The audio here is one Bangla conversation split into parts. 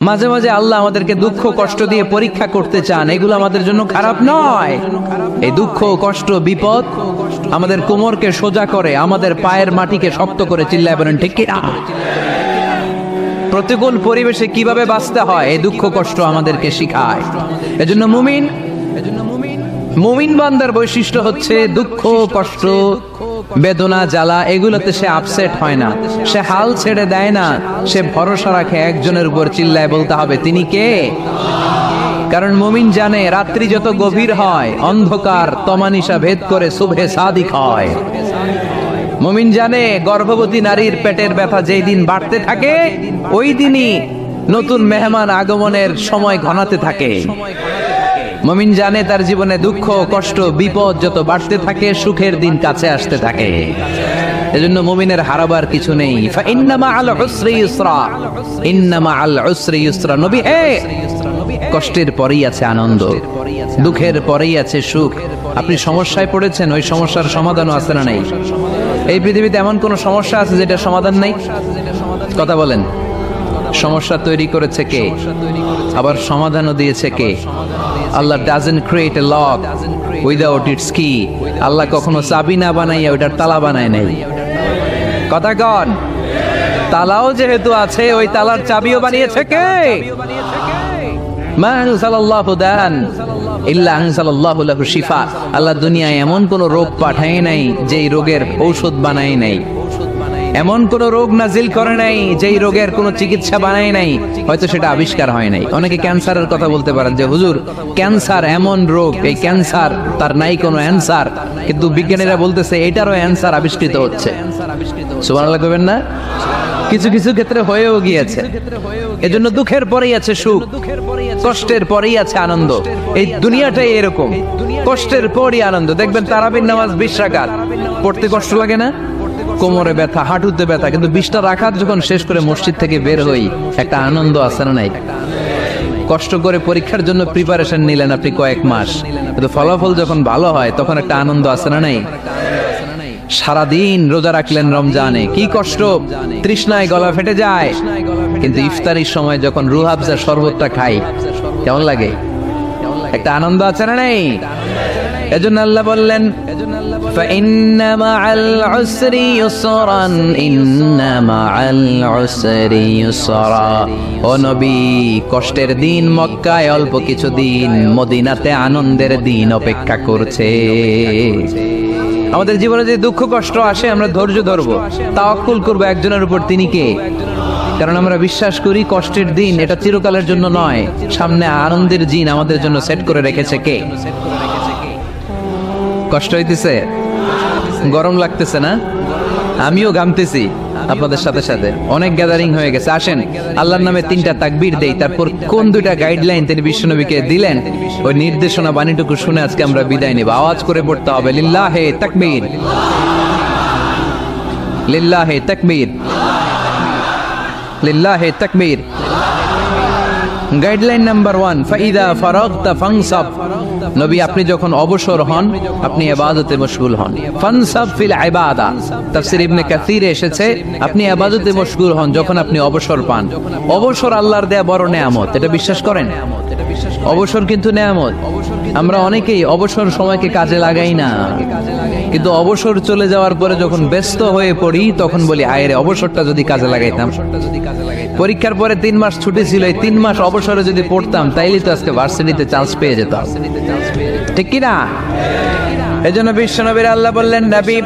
মাঝে মাঝে আল্লাহ আমাদেরকে দুঃখ কষ্ট দিয়ে পরীক্ষা করতে চান, এগুলো আমাদের জন্য খারাপ নয়। এই দুঃখ কষ্ট বিপদ আমাদের কোমরকে সোজা করে, আমাদের পায়ের মাটিকে শক্ত করে, চিল্লায় বলেন ঠিক কিনা? প্রতিকূল পরিবেশে কিভাবে বাঁচতে হয় এই দুঃখ কষ্ট আমাদেরকে শিখায়। এজন্য মুমিন বান্দার বৈশিষ্ট্য হচ্ছে দুঃখ কষ্ট বেদনা জ্বালা এগুলোতে সে আপসেট হয় না, সে হাল ছেড়ে দেয় না, সে ভরসা রাখে একজনের উপর, চিল্লায় বলতে হবে তিনি কে? কারণ মুমিন জানে রাত্রি যত গভীর হয় অন্ধকার তমানিসা ভেদ করে সুবহে সাদিক হয়। মুমিন জানে গর্ভবতী নারীর পেটের ব্যথা যেই দিন বাড়তে থাকে ওই দিনই নতুন মেহমান আগমনের সময় ঘনাতে থাকে। মুমিন জানে তার জীবনে দুঃখ কষ্ট বিপদ যত বাড়তে থাকে সুখের দিন কাছে আসতে থাকে। এজন্য মুমিনের হারাবার কিছু নেই। ফাইন্না মাআল উসরি ইউসরা, ইন্না মাআল উসরি ইউসরা। নবী হে, কষ্টের পরেই আছে আনন্দ, দুঃখের পরেই আছে সুখ। আপনি সমস্যায় পড়েছেন, ওই সমস্যার সমাধানও আছে না নাই? এই পৃথিবীতে এমন কোন সমস্যা আছে যেটা সমাধান নাই? কথা বলেন। সমস্যা তৈরি করেছে কে? আবার সমাধানও দিয়েছে কে? আল্লাহ doesn't create a lock without its key. আল্লাহ কখনো চাবি না বানাইয়া ওইটার তালা বানায় নাই। কথা কন। তালাও যেহেতু আছে ওই তালার চাবিও বানিয়েছে কে? মা আনজালাল্লাহু দান ইল্লা আনজালাল্লাহু লাহু শিফা। আল্লাহ দুনিয়ায় এমন কোন রোগ পাঠায় নাই যেই রোগের ঔষধ বানায় নাই, এমন কোন রোগ নাজিল করে নাই যেই রোগের কোন চিকিৎসা বানায় নাই, হয়তো সেটা আবিষ্কার হয় নাই। অনেকে ক্যান্সারের কথা বলতে পারেন যে হুজুর ক্যান্সার এমন রোগ, এই ক্যান্সার তার নাই কোনো অ্যান্সার, কিন্তু বিজ্ঞানীরা বলতেছে এটারও অ্যান্সার আবিষ্কৃত হচ্ছে। সুবহানাল্লাহ কইবেন না? কিছু কিছু ক্ষেত্রে হয়েও গিয়েছে। এজন্য দুঃখের পরেই আছে সুখ, কষ্টের পরেই আছে আনন্দ। এই দুনিয়াটাই এরকম, কষ্টের পরই আনন্দ। দেখবেন তারাবির নামাজ 20 রাকাত পড়তে কষ্ট লাগে না? কোমরে ব্যথা, হাঁটুতে ব্যথা, কিন্তু 20টা রাকাত যখন শেষ করে মসজিদ থেকে বের হই একটা আনন্দ আছে না নাই? কষ্ট করে পরীক্ষার জন্য প্রিপারেশন নিলেন আপনি কয়েক মাস, কিন্তু ফলাফল যখন ভালো হয় তখন একটা আনন্দ আছে না নাই? সারাদিন রোজা রাখলেন রমজানে, কি কষ্ট, তৃষ্ণায় গলা ফেটে যায়, কিন্তু ইফতারির সময় যখন রুহ আফজা শরবতটা খাই কেমন লাগে? একটা আনন্দ আছে না নাই? এজন্য আল্লাহ বললেন فإن مع العسر يسرا إن مع العسر يسرا। ও নবী, কষ্টের দিন মক্কায় অল্প কিছু দিন, মদিনাতে আনন্দের দিন অপেক্ষা করছে। আমাদের জীবনে যে দুঃখ কষ্ট আসে আমরা ধৈর্য ধরবো, তাওয়াক্কুল করবো একজনের উপর, তিনি কে? কারণ আমরা বিশ্বাস করি কষ্টের দিন এটা চিরকালের জন্য নয়, সামনে আনন্দের দিন আমাদের জন্য সেট করে রেখেছে কে? কষ্ট হইতেছে, গরম লাগতেছে না? আমিও ঘামতেছি আপনাদের সাথে সাথে। অনেক গ্যাদারিং হয়ে গেছে, আসেন আল্লাহর নামে 3টা তাকবীর দেই, তারপর কোন 2টা গাইডলাইন তিনি বিশ্বনবীকে দিলেন ওই নির্দেশনা বাণীটুকু শুনে আজকে আমরা বিদায় নেব। আওয়াজ করে পড়তে হবে লিল্লাহে তাকবীর, লিল্লাহে তাকবীর, লিল্লাহে তাকবীর। গাইডলাইন নাম্বার 1, ফাইদা ফারাগতা ফানসাব। নবী আপনি যখন অবসর হন আপনি ইবাদতে মশগুল হন। ফানসাব ফিল ইবাদা, তাফসীর ইবনে কাসিরে এসেছে আপনি ইবাদতে মশগুল হন যখন আপনি অবসর পান। অবসর আল্লাহর দেয়া বড় নেয়ামত, এটা বিশ্বাস করেন? অবসর কিন্তু নেয়ামত। আমরা অনেকেই অবসর সময়কে কাজে লাগাই না, কিন্তু অবসর চলে যাওয়ার পরে যখন ব্যস্ত হয়ে পড়ি তখন বলি হায় রে অবসরটা যদি কাজে লাগাইতাম। পরীক্ষার পরে 3 মাস ছুটি ছিল, এই 3 মাস অবসরে যদি পড়তাম তাইলে তো আজকে ভার্সিটিতে চান্স পেয়ে যেতাম, ঠিক কি না? এজন্য বিশ্বনবীর আল্লাহ বললেন নবী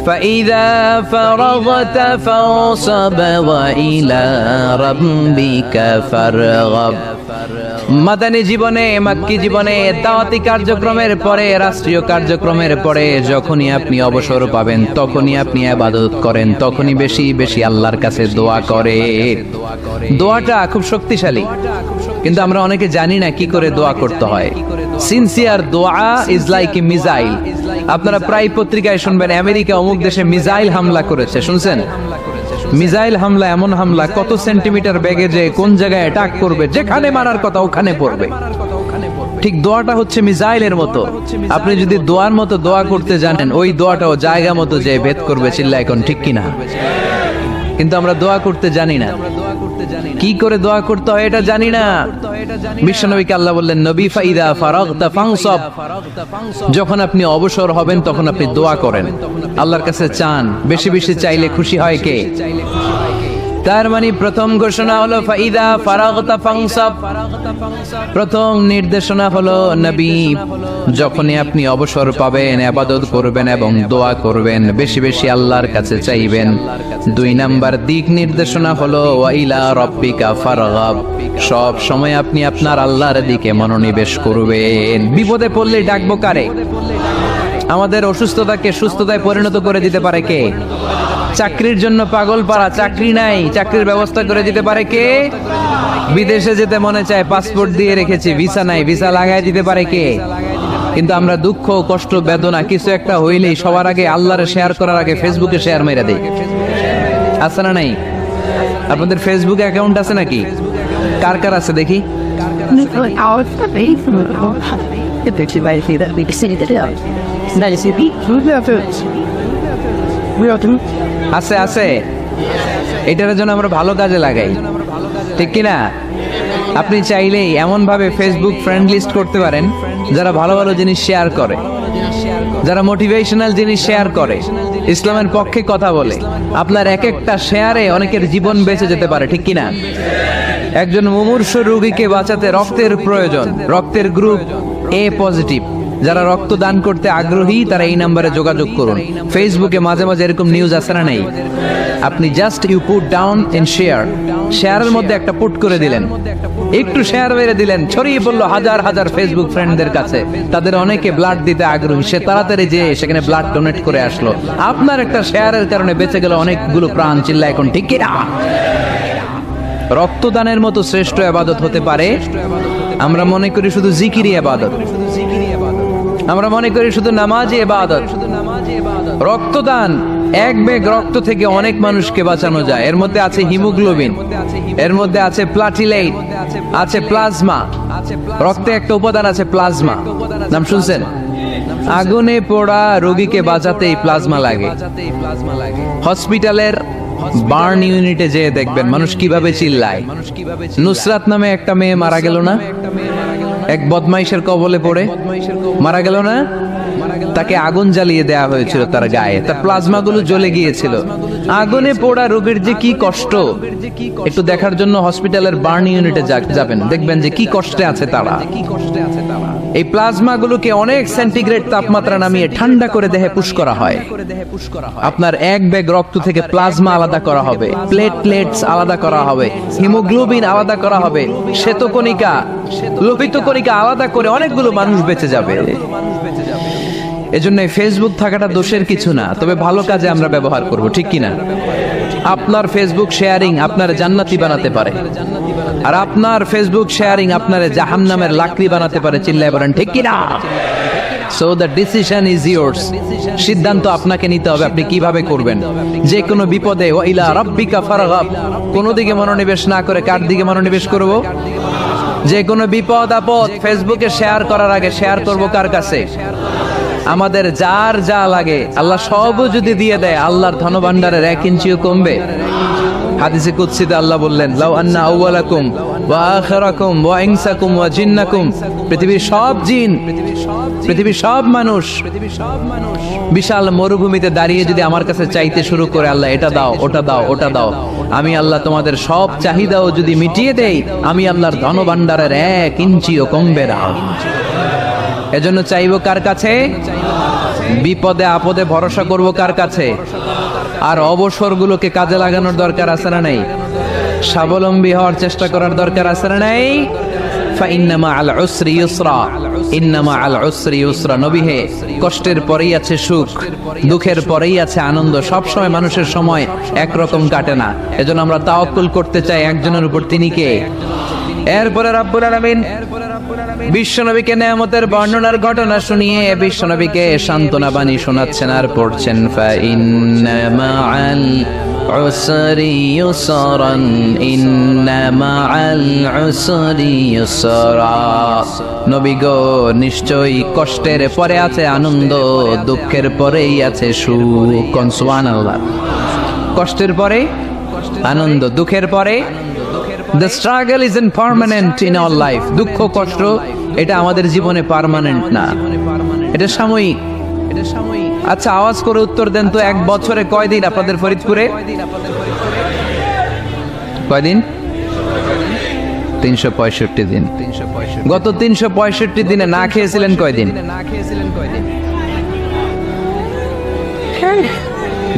ফাইদা ফারাগতা ফানসাব ওয়া ইলা রাব্বিকা ফারগাব। মাদানী জীবনে, মাক্কি জীবনে, দাওয়াতি কার্যক্রমের পরে, রাষ্ট্রীয় কার্যক্রমের পরে যখনই আপনি অবসর পাবেন তখনই আপনি ইবাদত করেন, তখনই বেশি বেশি আল্লাহর কাছে দোয়া করে। দোয়াটা খুব শক্তিশালী, কিন্তু আমরা অনেকে জানি না কি করে দোয়া করতে হয়। সিনসিয়ার দোয়া ইজ লাইক এ মিসাইল। আপনারা প্রায় পত্রিকায় শুনবেন আমেরিকা অমুক দেশে মিসাইল হামলা করেছে, শুনছেন? মিসাইল হামলা এমন হামলা কত সেন্টিমিটার বেগে যে কোন জায়গায় অ্যাটাক করবে, যেখানে মারার কথা ওখানে পড়বে। ঠিক দোয়াটা হচ্ছে মিসাইলের মতো। আপনি যদি দোয়ার মতো দোয়া করতে জানেন ওই দোয়াটাও জায়গা মতো যে ভেদ করবে, চিল্লা এখন ঠিক কিনা? কিন্তু আমরা দোয়া করতে জানি না। কি করে দোয়া করতে হয় এটা জানি না। বিশ্বনবীকে আল্লাহ বললেন, নবী ফাইদা ফারাগতা ফানসাব, যখন আপনি অবসর হবেন তখন আপনি দোয়া করেন, আল্লাহর কাছে চান। বেশি বেশি চাইলে খুশি হয় কে? তার মানে প্রথম ঘোষণা হলো ফাইদা ফারাগতা ফানসাব, প্রথম নির্দেশনা হলো নবী যখনই আপনি অবসর পাবেন ইবাদত করবেন এবং দোয়া করবেন, বেশি বেশি আল্লাহর কাছে চাইবেন। 2 নাম্বার দিক নির্দেশনা হলো ওয়াইলা রাব্বিকা ফারগাব, সব সময় আপনি আপনার আল্লাহর দিকে মনোনিবেশ করবেন। বিপদে পড়লে ডাকবো কারে? আমাদের অসুস্থতাকে সুস্থতায় পরিণত করে দিতে পারে কে? চাকরির জন্য পাগল পারা, চাকরি নাই, চাকরির ব্যবস্থা করে দিতে পারে কে? বিদেশে যেতে মনে চায়, পাসপোর্ট দিয়ে রেখেছি, ভিসা নাই, ভিসা লাগাই দিতে পারে কে? কিন্তু আমরা দুঃখ কষ্ট বেদনা কিছু একটা হইলেই সবার আগে আল্লাহরে শেয়ার করার আগে ফেসবুকে শেয়ার মেরে দেই। আছে না নাই? আপনাদের ফেসবুক অ্যাকাউন্ট আছে নাকি? কার কার আছে দেখি? আছে আছে, এটার জন্য আমরা ভালো কাজে লাগাই, ঠিক কিনা? আপনি চাইলেই এমন ভাবে ফেসবুক ফ্রেন্ড লিস্ট করতে পারেন যারা ভালো ভালো জিনিস শেয়ার করে, যারা মোটিভেশনাল জিনিস শেয়ার করে, ইসলামের পক্ষে কথা বলে। আপনার এক একটা শেয়ারে অনেকের জীবন বেঁচে যেতে পারে, ঠিক কিনা? একজন মুমূর্ষ রোগীকে বাঁচাতে রক্তের প্রয়োজন, রক্তের গ্রুপ এ পজিটিভ। যারা রক্ত দান করতে আগ্রহী তারা এই নাম্বারে যোগাযোগ করুন। ফেসবুকে মাঝে মাঝে এরকম নিউজ আসে না নাই? আপনি just you put down and share, শেয়ারের মধ্যে একটা পুট করে দিলেন, একটু শেয়ার মেরে দিলেন, ছড়িয়ে পড়লো হাজার হাজার ফেসবুক ফ্রেন্ডদের কাছে। তাদের অনেকে ব্লাড দিতে আগ্রহী, সে তাড়াতাড়ি যে সেখানে ব্লাড ডোনেট করে আসলো। আপনার একটা শেয়ারের কারণে বেঁচে গেল অনেকগুলো প্রাণ। চিল্লা এখন ঠিক কিনা? রক্তদানের মতো শ্রেষ্ঠ ইবাদত হতে পারে? আমরা মনে করি শুধু জিকিরি ইবাদত, আমরা মনে করি শুধু নামাজি ইবাদত। রক্তদান, এক ব্যাগ রক্ত থেকে অনেক মানুষকে বাঁচানো যায়। এর মধ্যে আছে হিমোগ্লোবিন, এর মধ্যে আছে প্লাটিলেট, আছে প্লাজমা। রক্তে একটা উপাদান আছে প্লাজমা, নাম শুনছেন? আগুনে পোড়া রোগীকে বাঁচাতে এই প্লাজমা লাগে। হসপিটালের বার্ন ইউনিটে যেয়ে দেখবেন মানুষ কিভাবে চিল্লায়। নুসরাত নামে একটা মেয়ে মারা গেল না? এক বদমাইশের কবলে পড়ে মারা গেল না? তাকে আগুন জ্বালিয়ে দেয়া হয়েছিল তার গায়ে, তার প্লাজমা গুলো জ্বলে গিয়েছিল। আগুনে পোড়া রোগীর যে কি কষ্ট, একটু দেখার জন্য হসপিটালের বার্ন ইউনিটে যাবেন, দেখবেন যে কি কষ্টে আছে তারা। এই প্লাজমা গুলোকে অনেক সেন্টিগ্রেড তাপমাত্রা নামিয়ে ঠান্ডা করে দেহে পুশ করা হয়। আপনার এক ব্যাগ রক্ত থেকে প্লাজমা আলাদা করা হবে, প্লেটলেটস আলাদা করা হবে, হিমোগ্লোবিন আলাদা করা হবে, শ্বেতকণিকা, লোহিত কণিকা আলাদা করে অনেকগুলো মানুষ বেঁচে যাবে। এজন্য ফেসবুক থাকাটা দোষের কিছু না, তবে ভালো কাজে আমরা ব্যবহার করব, ঠিক কিনা? আপনার ফেসবুক শেয়ারিং আপনার জান্নাতি বানাতে পারে, আর আপনার ফেসবুক শেয়ারিং আপনার জাহান্নামের লাকড়ি বানাতে পারে। চিল্লায় বলেন ঠিক কিনা? So the decision is yours. সিদ্ধান্ত আপনাকে নিতে হবে, আপনি কিভাবে করবেন। যে কোনো বিপদে ওয়াইলা রাব্বিকা ফারগাব, কোনো দিকে মনোনিবেশ না করে কার দিকে মনোনিবেশ করব? যে কোনো বিপদ আপদ ফেসবুকে শেয়ার করার আগে শেয়ার করব কার কাছে? আমাদের যার যা লাগে আল্লাহ সবও যদি দিয়ে দেয়, আল্লাহর ধনভাণ্ডারের 1 ইঞ্চিও কমবে? হাদিসে কুদসিতে আল্লাহ বললেন, লাউ আন্না আউওয়ালাকুম ওয়া আখিরাকুম ওয়া ইনসাকুম ওয়া জিন্নাকুম, পৃথিবীর সব জিন, পৃথিবীর সব মানুষ বিশাল মরুভূমিতে দাঁড়িয়ে যদি আমার কাছে চাইতে শুরু করে, আল্লাহ এটা দাও, ওটা দাও, ওটা দাও, আমি আল্লাহ তোমাদের সব চাহিদাও যদি মিটিয়ে দেই, আমি আল্লাহর ধনভাণ্ডারের 1 ইঞ্চিও কমবে না। এজন্য চাইবো কার কাছে? বিপদে আপদে ভরসা করব কার কাছে? আর অবসরগুলোকে কাজে লাগানোর দরকার আছে না নাই? স্বাবলম্বী হওয়ার চেষ্টা করার দরকার আছে না নাই? ফাইন্নামা আল উসরি ইউসরা, ইন্নামা আল উসরি ইউসরা। নবী হে, কষ্টের পরেই আছে সুখ, দুঃখের পরেই আছে আনন্দ। সব সময় মানুষের সময় একরকম কাটে না। এজন্য আমরা তাওয়াক্কুল করতে চাই একজনের উপর, তিনি কে? এরপরে রব্বুল আলামিন বিশ্বনবীকে নেয়ামতের বর্ণনার ঘটনা শুনিয়ে বিশ্বনবীকে সান্ত্বনা বাণী শোনাচ্ছেন আর পড়ছেন, ফাইন্না মাআল উসরি ইউসরান, ইন্না মাআল উসরি ইউসরা। নবী গো, নিশ্চয়ই কষ্টের পরে আছে আনন্দ, দুঃখের পরেই আছে সুখ। সুবহানাল্লাহ। কষ্টের পরে আনন্দ, দুঃখের পরে The struggle isn't permanent in our life. দুঃখ কষ্ট এটা আমাদের জীবনে পার্মানেন্ট না, এটা সাময়িক। আচ্ছা আওয়াজ করে উত্তর দেন তো, এক বছরে কয়দিন আপনাদের ফরিদপুরে? কয়দিন? 365 দিন। গত 365 দিনে না খেয়েছিলেন কয়দিন?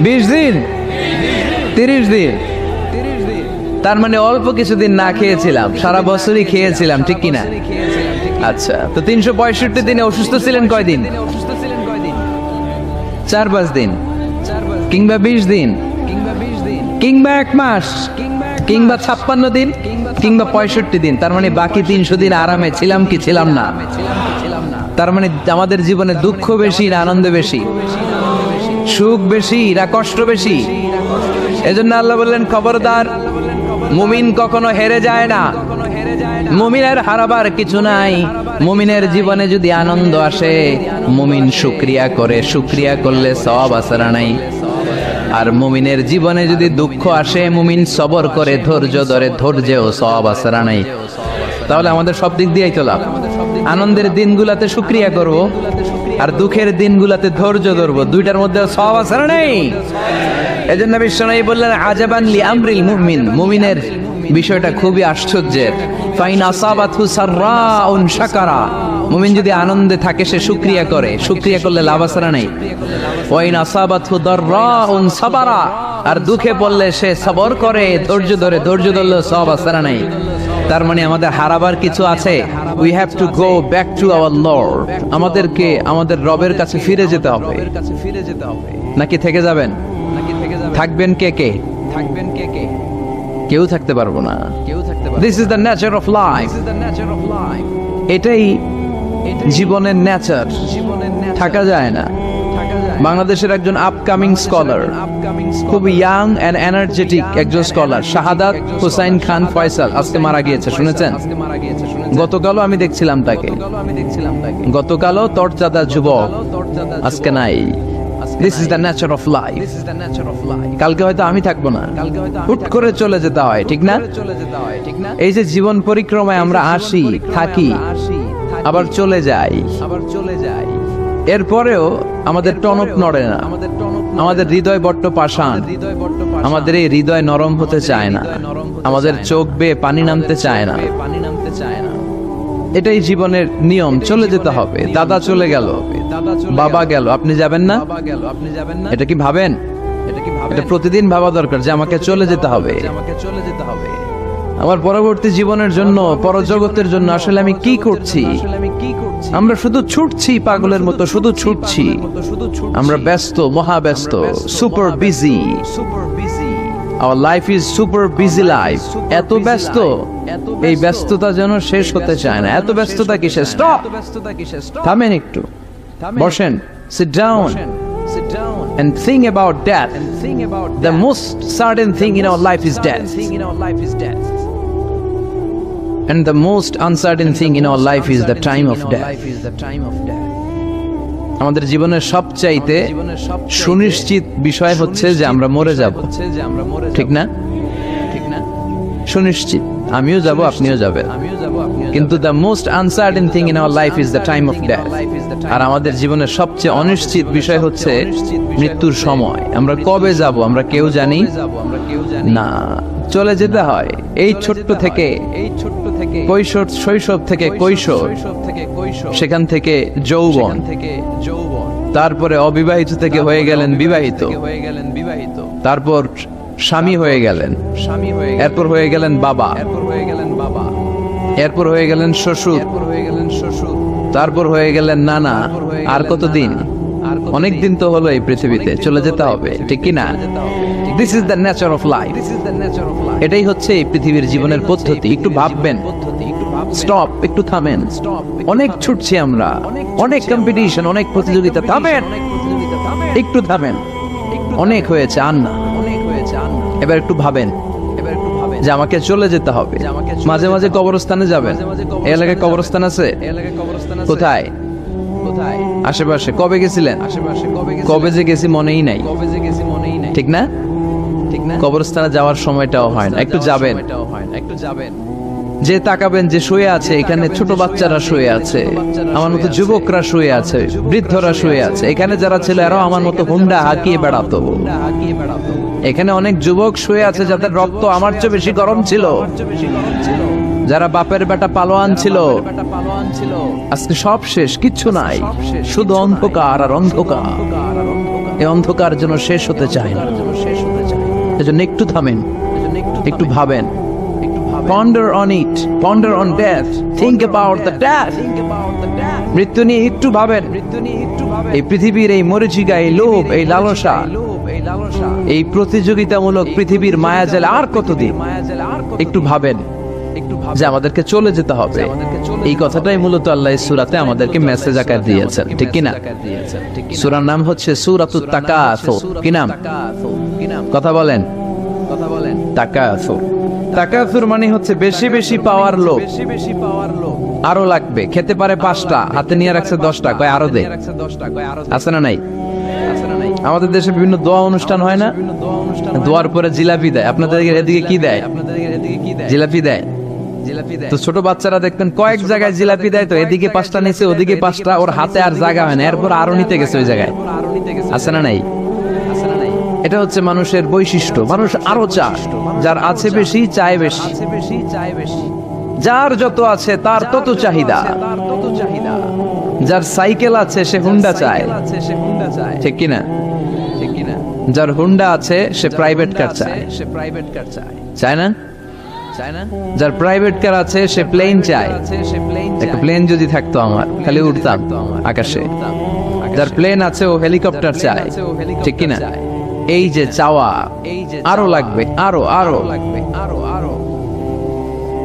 20 দিন, 30 দিন। তার মানে অল্প কিছুদিন না খেয়েছিলাম, সারা বছরই খেয়েছিলাম, ঠিক কিনা? আচ্ছা, তো 365 দিনে অসুস্থ ছিলেন কয়দিন? 4-5 দিন, কিংবা 20 দিন, কিংবা 1 মাস, কিংবা 56 দিন, কিংবা 65 দিন। তার মানে বাকি 300 দিন আরামে ছিলাম কি ছিলাম না? তার মানে আমাদের জীবনে দুঃখ বেশি না আনন্দ বেশি? সুখ বেশি না কষ্ট বেশি? এজন্য আল্লাহ বললেন খবরদার, মুমিন কখনো হেরে যায় না, মুমিনের হারাবার কিছু নাই। মুমিনের জীবনে যদি আনন্দ আসে, মুমিন শুকরিয়া করে, শুকরিয়া করলে সওয়াব আছে না নাই? আর মুমিনের জীবনে যদি দুঃখ আসে, মুমিন সবর করে, ধৈর্য ধরে, ধৈর্যেও সওয়াব আছে না নাই? তাহলে আমাদের সব দিক দিয়েই তো লাভ। আনন্দের দিনগুলাতে শুকরিয়া করব, আর দুঃখের দিনগুলাতে ধৈর্য ধরবো, দুইটার মধ্যে সওয়াব আছে না নাই? এজন্য বিশ্বনবী বললেন আজাবান লি আমরিল মুমিন, মুমিনের বিষয়টা খুবই আশ্চর্যের। ফাইন আসাবাতহু সাররাউন শাকারা, মুমিন যদি আনন্দে থাকে সে শুকরিয়া করে, শুকরিয়া করলে লাভ আছে না নাই? ওয়াইন আসাবাতহু দাররাউন সাবারা, আর দুঃখে পড়লে সে সবর করে, ধৈর্য ধরে, ধৈর্য ধরলে সওয়াব আছে না নাই? তার মানে আমাদের হারাবার কিছু আছে। We have to go back to our Lord, আমাদেরকে আমাদের রবের কাছে ফিরে যেতে হবে। নাকি থেকে যাবেন? থাকবেন কে কে? থাকবেন কে কে? কেউ থাকতে পারবো না। This is the nature of life. এটাই জীবনের নেচার, থাকা যায় না। বাংলাদেশের একজন আপকামিং স্কলার, খুব ইয়াং এন্ড এনার্জেটিক একজন স্কলার, শাহাদাত হুসাইন খান ফয়সাল, আজকে মারা গিয়েছে, শুনেছেন? গতকালও আমি দেখছিলাম তাকে, গতকালও তরজাদা যুবক, আজকে নাই। This is the nature of life. কালকে হয়তো আমি থাকবো না, হুট করে চলে যেতে হয়, ঠিক না? এই যে জীবন পরিক্রমায় আমরা আসি, থাকি, আবার চলে যাই, এরপরেও আমাদের টনক নড়ে না, আমাদের হৃদয় বড্ড পাষাণ, আমাদের এই হৃদয় নরম হতে চায় না, আমাদের চোখ বেয়ে পানি নামতে চায় না। এটাই জীবনের নিয়ম, চলে যেতে হবে। দাদা চলে গেল, বাবা গেল, আপনি যাবেন না? এটা কি ভাবেন? এটা প্রতিদিন ভাবা দরকার যে আমাকে চলে যেতে হবে। আমার পরবর্তী জীবনের জন্য, পরজগতের জন্য আসলে আমি কি করছি? আমরা শুধু ছুটছি পাগলের মতো, শুধু ছুটছি। আমরা ব্যস্ত, মহাব্যস্ত, super busy. Our life is super busy life. এত ব্যস্ত, এই ব্যস্ততা যেন শেষ হতে চায় না। এত ব্যস্ততা কিসে? স্টপ, থামেন একটু, বসেন, sit down and think about death. The most certain thing in our life is death, and the most uncertain thing in our life is the time of death. আমাদের জীবনের সবচাইতে সুনিশ্চিত বিষয় হচ্ছে যে আমরা মরে যাব, ঠিক না? সুনিশ্চিত, আমিও যাব, আপনিও যাবেন। কিন্তু the most uncertain thing in our life is the time of death. আর আমাদের জীবনের সবচেয়ে অনিশ্চিত বিষয় হচ্ছে মৃত্যুর সময়। আমরা কবে যাব আমরা কেউ জানি না। চলে যেতে হয় এই ছোট্ট থেকে, কৈশোর, শৈশব থেকে কৈশোর, সেখান থেকে যৌবন, তারপরে অবিবাহিত থেকে হয়ে গেলেন বিবাহিত, তারপর স্বামী হয়ে গেলেন, এরপর হয়ে গেলেন বাবা, এরপর হয়ে গেলেন শ্বশুর, তারপর হয়ে গেলেন নানা। আর কতদিন? অনেক দিন তো হলো এই পৃথিবীতে, চলে যেতে হবে, ঠিক কি না? This is the nature of life. এটাই হচ্ছে এই পৃথিবীর জীবনের পদ্ধতি। একটু ভাববেন, স্টপ, একটু থামেন। অনেক ছুটছি আমরা, অনেক কম্পিটিশন, অনেক প্রতিযোগিতা, থামেন, একটু থামেন। অনেক হয়েছে, আর না। এবার একটু ভাবেন যে আমাকে চলে যেতে হবে। মাঝে মাঝে কবরস্থানে যাবেন। এই এলাকায় কবরস্থান আছে? কোথায়? আশেপাশে। কবে গেছিলেন? কবে যে গেছি মনেই নাই, ঠিক না? কবরস্থানে যাওয়ার সময়টাও হয় না, একটু যাবেন। যে তাকাবেন যে শুয়ে আছে, এখানে ছোট বাচ্চারা শুয়ে আছে, আমার মতো যুবকরা শুয়ে আছে, বৃদ্ধরা শুয়ে আছে। এখানে যারা ছিল এরাও আমার মতো হুন্ডা হাঁকিয়ে বেড়াতো। এখানে অনেক যুবক শুয়ে আছে যাদের রক্ত আমার চেয়ে বেশি গরম ছিল, যারা বাপের বেটা পালোয়ান ছিল। আজকে সব শেষ, কিচ্ছু নাই, শুধু অন্ধকার আর অন্ধকার। এই অন্ধকার যেন শেষ হতে চায় না। এজন্য একটু থামেন, একটু ভাবেন। Ponder on it, ponder on death, think about the death. মৃত্যু নিয়ে একটু ভাবেন। এই পৃথিবীর এই মরিচিকা, এই লোভ, এই লালসা, এই প্রতিযোগিতামূলক পৃথিবীর মায়াজালে আর কতদিন? একটু ভাবেন যে আমাদেরকে চলে যেতে হবে। এই কথাটাই মূলত আল্লাহ এই সূরাতে আমাদেরকে মেসেজ আকারে দিয়েছেন, ঠিক কি না? সূরার নাম হচ্ছে সূরাতুত তাকাসুর। কি নাম? কথা বলেন। তাকাসুর। তাকাসুর মানে হচ্ছে বেশি বেশি পাওয়ার লোভ। আরো লাগবে, খেতে পারে 5টা, হাতে নিয়ে রাখছে 10টা, কয় আরো দে। আছে না নাই? আমাদের দেশে বিভিন্ন দোয়া অনুষ্ঠান হয় না? দোয়ার পরে জিলাপি দেয়। আপনাদের এদিকে কি দেয়? জিলাপি দেয়। তো ছোট বাচ্চারা দেখতেন কয়েক জায়গায় জিলাপি দেয়, তো এদিকে 5টা নিচে, ওদিকে 5টা, ওর হাতে আর জায়গা হয় না, এরপর আরো নিতে গেছে ওই জায়গায়। আছে না নাই? এটা হচ্ছে মানুষের বৈশিষ্ট্য। মানুষ আরো চায়, যার আছে বেশি চায় বেশি, যার যত আছে তার তত চাহিদা। যার সাইকেল আছে সে হুন্ডা চায়, ঠিক কিনা? যার হুন্ডা আছে সে প্রাইভেট কার চায়, চায় না? যার প্রাইভেট কার আছে সে প্লেন চায়। একটা প্লেন যদি থাকতো আমার, খালি উঠতাম আকাশে। যার প্লেন আছে ও হেলিকপ্টার চায়, ঠিক কিনা? এই যে চাওয়া, আরো লাগবে, আরো আরো লাগবে, আরো আরো।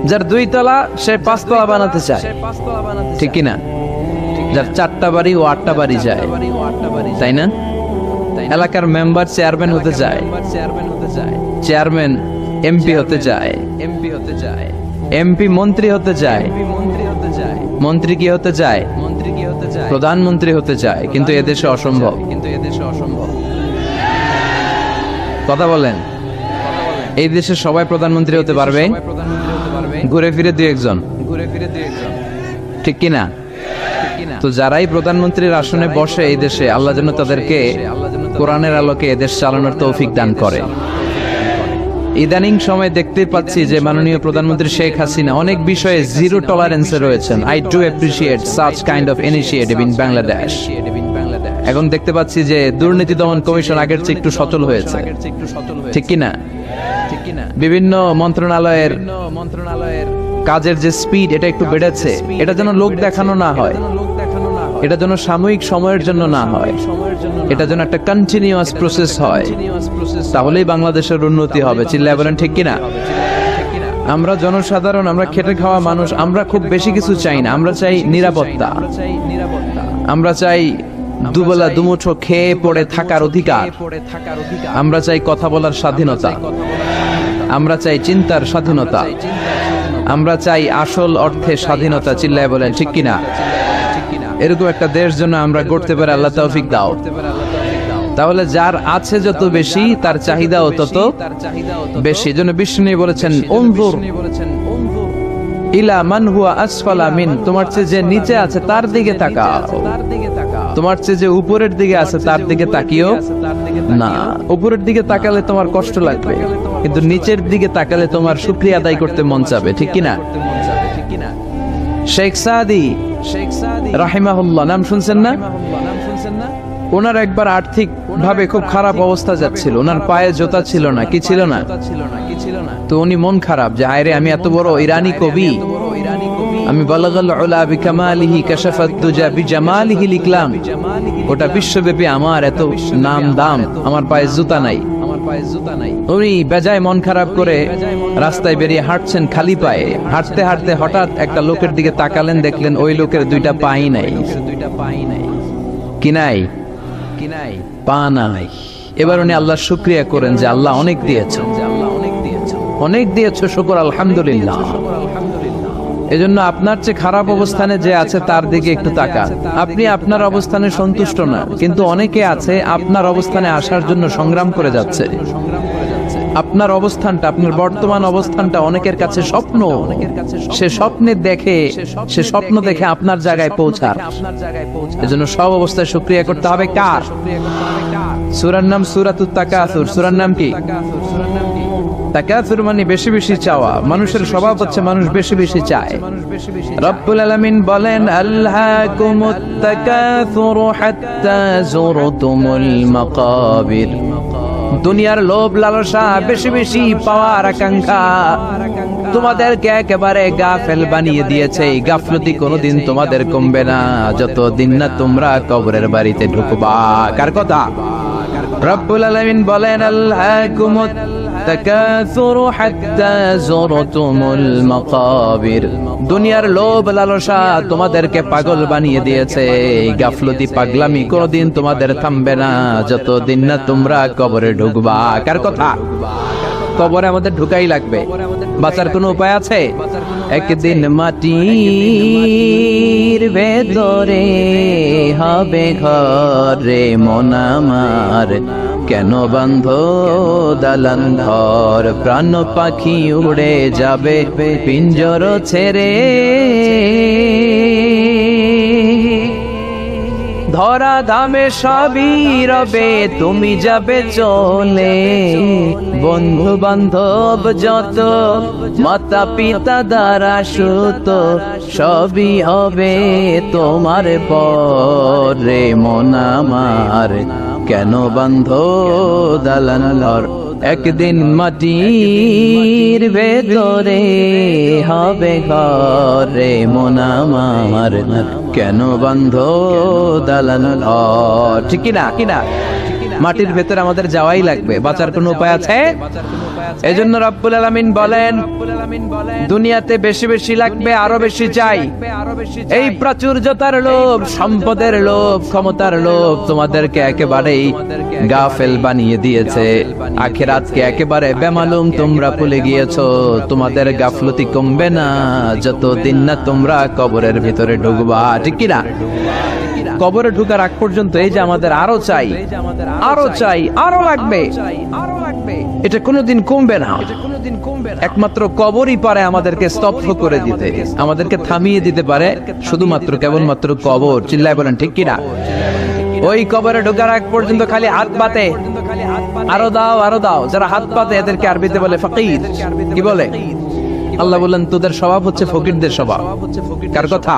যার 2 তলা সে 5 তলা বানাতে চায়, ঠিক কিনা? যার 4টা বাড়ি ও 8টা বাড়ি চায়, তাই না? এলাকার মেম্বার চেয়ারম্যান হতে চায়, চেয়ারম্যান এমপি হতে চায়, এমপি মন্ত্রী হতে চায়, মন্ত্রী কি হতে চায়? প্রধানমন্ত্রী হতে চায়। কিন্তু এদেশে অসম্ভব। কথা বলেন। এই দেশে সবাই প্রধানমন্ত্রী হতে পারবে? ঘুরে ফিরে 2-1 জন, ঠিক কিনা? তো যারাই প্রধানমন্ত্রীর আসনে বসে এই দেশে, আল্লাহ যেন তাদেরকে কোরআনের আলোকে এদেশ চালানোর তৌফিক দান করে। ইদানিং সময় দেখতে পাচ্ছি যে মাননীয় প্রধানমন্ত্রী শেখ হাসিনা অনেক বিষয়ে জিরো টলারেন্সে রয়েছেন। I do appreciate such kind of initiative in Bangladesh. এখন দেখতে পাচ্ছি যে দুর্নীতি দমন কমিশন আগের চেয়ে একটু সচল হয়েছে, ঠিক কিনা? বিভিন্ন মন্ত্রণালয়ের কাজের যে স্পিড, এটা একটু বেড়েছে। এটা যেন লোক দেখানো না হয়, এটা যেন সাময়িক সময়ের জন্য না হয়, এটা যেন একটা কন্টিনিউয়াস প্রসেস হয়। তাহলেই বাংলাদেশের উন্নতি হবে। চিল্লায় বলেন ঠিক কিনা? আমরা জনসাধারণ, আমরা খেটে খাওয়া মানুষ, আমরা খুব বেশি কিছু চাই না। আমরা চাই নিরাপত্তা, আমরা চাই দুবেলা দুমুঠো খেয়ে পড়ে থাকার অধিকার, আমরা চাই কথা বলার স্বাধীনতা, আমরা চাই চিন্তার স্বাধীনতা, আমরা চাই আসল অর্থে স্বাধীনতা। চিল্লায় বলেন ঠিক কিনা? এরকম একটা দেশ জন্য আমরা গড়তে পারি, আল্লাহ তৌফিক দাও। তাহলে যার আছে যত বেশি, তার চাহিদাও তত বেশি। এজন্য বিষ্ণু বলেছেন, উনজুর ইলা মান হুয়া আসফালা মিন, তোমার চেয়ে যে নিচে আছে তার দিকে তাকাও, তোমার চেয়ে যে উপরের দিকে আছে তার দিকে তাকিও না। উপরের দিকে তাকালে তোমার কষ্ট লাগবে, কিন্তু নিচের দিকে তাকালে তোমার শুকরিয়া আদায় করতে মন চাবে, ঠিক কিনা? শেখ সাদি রাহিমাহুল্লাহ নাম শুনছেন না? ওনার একবার আর্থিক ভাবে খুব খারাপ অবস্থা যাচ্ছিল, ওনার পায়ে জোতা ছিল না, কি ছিল না? তো উনি মন খারাপ যে হায়রে, আমি এত বড় ইরানি কবি, আমি বালাগাল উলা বিকামালিহি কাশাফাত দুজা বিজামালিহি লিখলাম, ওটা বিশ্বব্যাপী আমার এত নাম দাম, আমার পায়ে জুতা নাই। উনি বেজায় মন খারাপ করে রাস্তায় বেরিয়ে হাঁটছেন খালি পায়ে। হাঁটতে হাঁটতে হঠাৎ একটা লোকের দিকে তাকালেন, দেখলেন ওই লোকের 2টা পাই নাই। কি নাই? পা নাই। এবার উনি আল্লাহর শুকরিয়া করেন যে আল্লাহ অনেক দিয়েছ, অনেক দিয়েছ, শুকর আলহামদুলিল্লাহ। এজন্য আপনার চেয়ে খারাপ অবস্থানে যে আছে তার দিকে একটু তাকান। আপনি আপনার অবস্থানে সন্তুষ্ট না, কিন্তু অনেকে আছে আপনার অবস্থানে আসার জন্য সংগ্রাম করে যাচ্ছে। আপনার অবস্থানটা, আপনার বর্তমান অবস্থানটা অনেকের কাছে স্বপ্ন। সে স্বপ্ন দেখে আপনার জায়গায় পৌঁছার। এজন্য সব অবস্থায় শুকরিয়া করতে হবে কার? সূরার নাম সূরাতুত তাকাসুর। সূরার নাম কি? তাকাসুর মানে বেশি বেশি চাওয়া। মানুষের স্বভাব হচ্ছে মানুষ বেশি বেশি চায়। রব্বুল আলামিন বলেন, আল্লাকুমুত তাকাসুরু হাত্তা যুরতুমুল মাকাবির। দুনিয়ার লোভ লালসা, বেশি বেশি পাওয়ার আকাঙ্ক্ষা তোমাদেরকে একেবারে গাফেল বানিয়ে দিয়েছে। এই গাফলতি কোনোদিন তোমাদের কমবে না যতদিন না তোমরা কবরের বাড়িতে ঢুকবা। কার কথা? রব্বুল আলামিন বলেন, আল্লাকুমুত তাকাসুরু হাত্তা যুরতুমুল মাকাবির। দুনিয়ার লোভ লালসা তোমাদেরকে পাগল বানিয়ে দিয়েছে। এই গাফলতি পাগলামি কোনোদিন তোমাদের থামবে না যতদিন না তোমরা কবরে ঢুকবা। কার কথা? কবরে আমাদের ঢুকাই লাগবে, বাঁচার কোনো উপায় আছে? একদিন মাটির ভেতরে হবে ঘর রে মন আমার, কেন বান্ধ দালান ঘর? প্রাণ পাখি উড়ে যাবে পিঞ্জর ছেড়ে, ধরা ধামে সবই রবে তুমি যাবে চলে। বন্ধু বান্ধব যত, মাতা পিতা দ্বারা সুত, সবই হবে তোমার পরে মন আমার, কেন বান্ধ দালান ঘর? একদিন মাটির ভেতরে হবে ঘরে মন আমার, কেন বান্ধ দালান ঘর? ঠিক কিনা? কিনা মাটির ভেতরে আমাদের যাওয়াই লাগবে, বাঁচার কোনো উপায় আছে? এজন্য রব্বুল আলামিন বলেন, দুনিয়াতে বেশি বেশি লাগবে, আরো বেশি চাই। এই প্রাচুর্যতার লোভ, সম্পদের লোভ, ক্ষমতার লোভ তোমাদেরকে একেবারেই গাফেল বানিয়ে দিয়েছে। আখিরাতকে একেবারে বেমালুম তোমরা ভুলে গিয়েছো। তোমাদের গাফলতি কমবে না যতদিন না তোমরা কবরের ভিতরে ঢুকবা। ঠিক কিনা? কবরে ঢুকার আগ পর্যন্ত এই যে আমাদের আরো চাই, আরো চাই, আরো লাগবে, এটা কোনোদিন কমবে না। একমাত্র কবরই পারে আমাদেরকে স্তব্ধ করে দিতে, আমাদেরকে থামিয়ে দিতে পারে শুধুমাত্র কেবলমাত্র কবর। চিল্লায় বলেন ঠিক কিনা? ওই কবরে ঢোকার আগ পর্যন্ত খালি হাত পাতে, আরো দাও, আরো দাও। যারা হাত পাতে এদেরকে আরবিতে বলে ফকির। কি বলে? আল্লাহ বললেন, তোদের স্বভাব হচ্ছে ফকিরদের স্বভাব। কার কথা?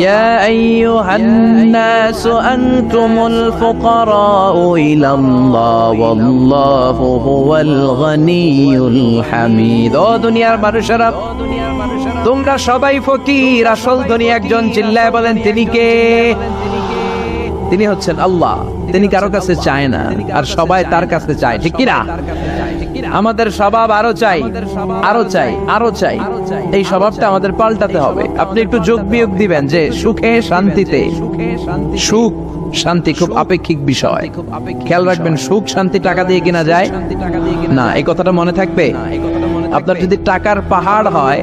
يا أيها الناس أنتم الفقراء إلى الله والله هو الغني الحميد। ও দুনিয়ার মানুষেরা, তোমরা সবাই ফকির, আসল ধনী একজন। চিল্লায় বলেন তিনি কে? তিনি হচ্ছেন আল্লাহ। তিনি কারো কাছে চায় না, আর সবাই তার কাছে চায়। ঠিক কিনা? আমাদের স্বভাব আরো চাই, আরো চাই, আরো চাই। এই স্বভাবটা আমাদের পাল্টাতে হবে। আপনি একটু যোগ বিয়োগ দিবেন যে সুখে শান্তিতে, সুখ শান্তি খুব আপেক্ষিক বিষয়। খেয়াল রাখবেন, সুখ শান্তি টাকা দিয়ে কিনা যায় না। এই কথাটা মনে থাকবে। আপনার যদি টাকার পাহাড় হয়,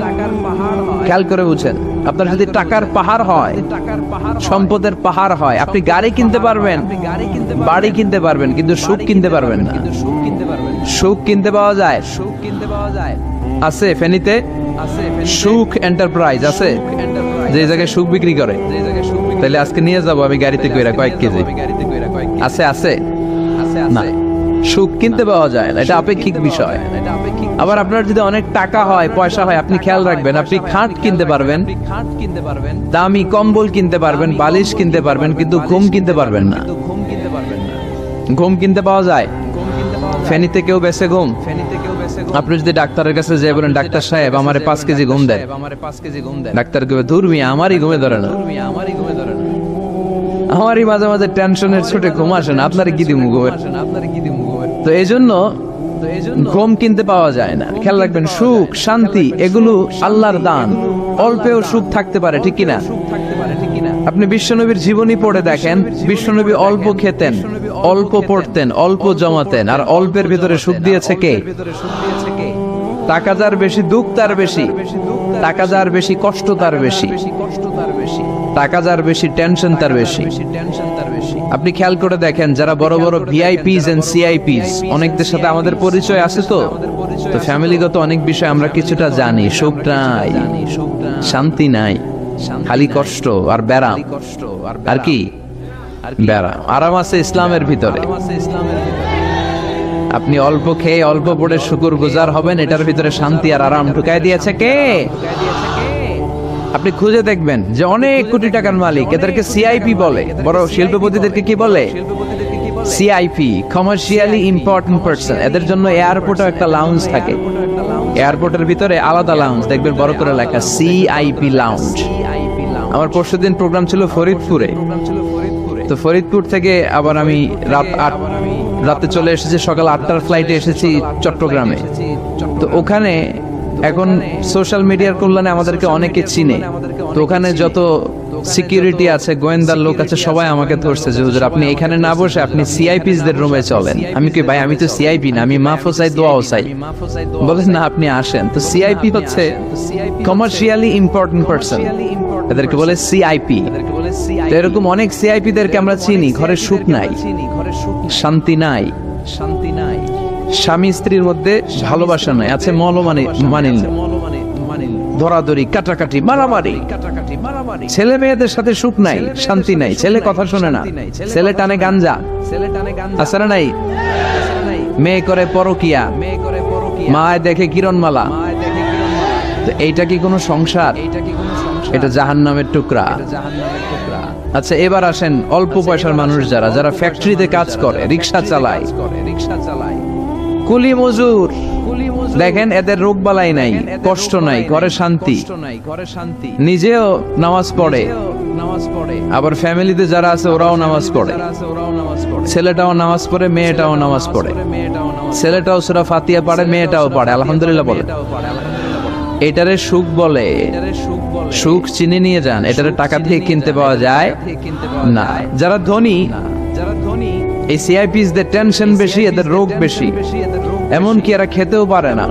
খেয়াল করে বুঝেন, আপনার যদি টাকার পাহাড় হয়, সম্পদের পাহাড় হয়, আপনি গাড়ি কিনতে পারবেন, বাড়ি কিনতে পারবেন, কিন্তু সুখ কিনতে পারবেন না। সুখ কিনতে পাওয়া যায়? আছে ফেনীতে সুখ এন্টারপ্রাইজ আছে, যে জায়গায় সুখ বিক্রি করে। তাহলে আজকে নিয়ে যাব আমি গাড়িতে কইরা কয়েক কেজি। আছে? আছে না, সুখ কিনতে পাওয়া যায় না। এটা আপেক্ষিক বিষয়। আবার আপনার যদি অনেক টাকা হয়, পয়সা হয়, আপনি খেয়াল রাখবেন, আপনি খাট কিনতে পারবেন, দামি কম্বল কিনতে পারবেন, বালিশ কিনতে পারবেন, কিন্তু ঘুম কিনতে পারবেন না। ঘুম কিনতে পাওয়া যায়? ফেনীতে কেউ বেচে ঘুম? আপনি যদি ডাক্তারের কাছে যেয়ে বলেন, ডাক্তার সাহেব আমারে 5 কেজি ঘুম দেন, ডাক্তার কবে, ধুর মিয়া আমারই ঘুমে ধরে না, আমারই মাঝে মাঝে টেনশনের ছুটে ঘুম আসে না, আপনার কি দিমু ঘুমের? তো এই জন্য ঘুম কিনতে পাওয়া যায় না। খেয়াল রাখবেন, সুখ শান্তি এগুলো আল্লাহর দান। অল্পেও সুখ থাকতে পারে। ঠিক কিনা? আপনি বিশ্বনবীর জীবনী পড়ে দেখেন, বিশ্বনবী অল্প খেতেন, অল্প পড়তেন, অল্প জমাতেন, আর অল্পের ভিতরে সুখ দিয়েছে কে? টাকা যার বেশি, দুঃখ তার বেশি। টাকা যার বেশি, কষ্ট তার বেশি। টাকা যার বেশি, টেনশন তার বেশি। আপনি খেয়াল করে দেখেন, যারা বড় বড় ভিআইপিস এন্ড সিআইপিস, অনেকদের সাথে আমাদের পরিচয় আছে, তো ফ্যামিলিগত অনেক বিষয় আমরা কিছুটা জানি। সুখ নাই, শান্তি নাই, খালি কষ্ট আর ব্যারাম। আর কি ব্যারাম? আরাম আছে ইসলামের ভিতরে। আপনি অল্প খেয়ে অল্প পড়ে শুকর গুজার হবেন, এটার ভিতরে শান্তি আর আরাম ঢুকাই দিয়েছে কে? আপনি খুঁজে দেখবেন যে অনেক কোটি টাকার মালিক, এদেরকে সিআইপি বলে। বড় শিল্পপতিদেরকে কি বলে? CIP, commercially important person. এদের জন্য এয়ারপোর্টে একটা লাউঞ্জ থাকে, এয়ারপোর্টের ভিতরে আলাদা লাউঞ্জ, দেখবেন বড় করে লেখা সিআইপি লাউঞ্জ। আমার পরশুদিন প্রোগ্রাম ছিল ফরিদপুরে, তো ফরিদপুর থেকে আবার আমি রাতে চলে এসেছি, সকাল 8টার ফ্লাইটে এসেছি চট্টগ্রামে। তো ওখানে এখন সোশ্যাল মিডিয়ার কল্যাণে আমাদেরকে অনেকে চিনে, তো ওখানে যত সিকিউরিটি আছে, গোয়েন্দার লোক আছে, সবাই আমাকে ধরছে যে হুজুর আপনি এখানে না বসে আপনি সিআইপিস দের রুমে চলেন। আমি কি ভাই, আমি তো সিআইপি না, আমি মাফও চাই দোয়াও চাই। বলেন না আপনি আসেন। তো সিআইপি হচ্ছে কমার্শিয়ালি ইম্পর্টেন্ট পারসন, এদেরকে বলে সিআইপি। তো এরকম অনেক সিআইপি দেরকে আমরা চিনি। ঘরে সুখ নাই, শান্তি নাই, স্বামী স্ত্রীর মধ্যে ভালোবাসা নাই, আছে মলমানিল, ধরাধরি, কাটাকাটি, মারামারি। ছেলে মেয়েদের সাথে সুখ নাই, শান্তি নাই, ছেলে কথা শোনে না, ছেলে টানে গাঞ্জা, আছে না নাই? মেয়ে করে পরকিয়া, মায় দেখে কিরণমালা। তো এইটা কি কোনো সংসার? এটা জাহান্নামের টুকরা। আচ্ছা এবার আসেন অল্প পয়সার মানুষ, যারা ফ্যাক্টরিতে কাজ করে, রিক্সা চালায়, কুলি মজুর, দেখেন এদের রোগ বালাই নাই, কষ্ট নাই, ঘরে শান্তি, নিজেও নামাজ পড়ে, আবার ফ্যামিলিতে যারা আছে ওরাও নামাজ পড়ে, ছেলেটাও নামাজ পড়ে, মেয়েটাও নামাজ পড়ে, ছেলেটাও সূরা ফাতিহা পড়ে, মেয়েটাও পড়ে, আলহামদুলিল্লাহ বলে। এটারে সুখ বলে। সুখ চিনে নিয়ে যান, এটারে টাকা দিয়ে কিনতে পাওয়া যায় না। যারা ধনী, এই সিআইপিস দের টেনশন বেশি, এদের রোগ বেশি, এমনকি এরা খেতেও পারে না।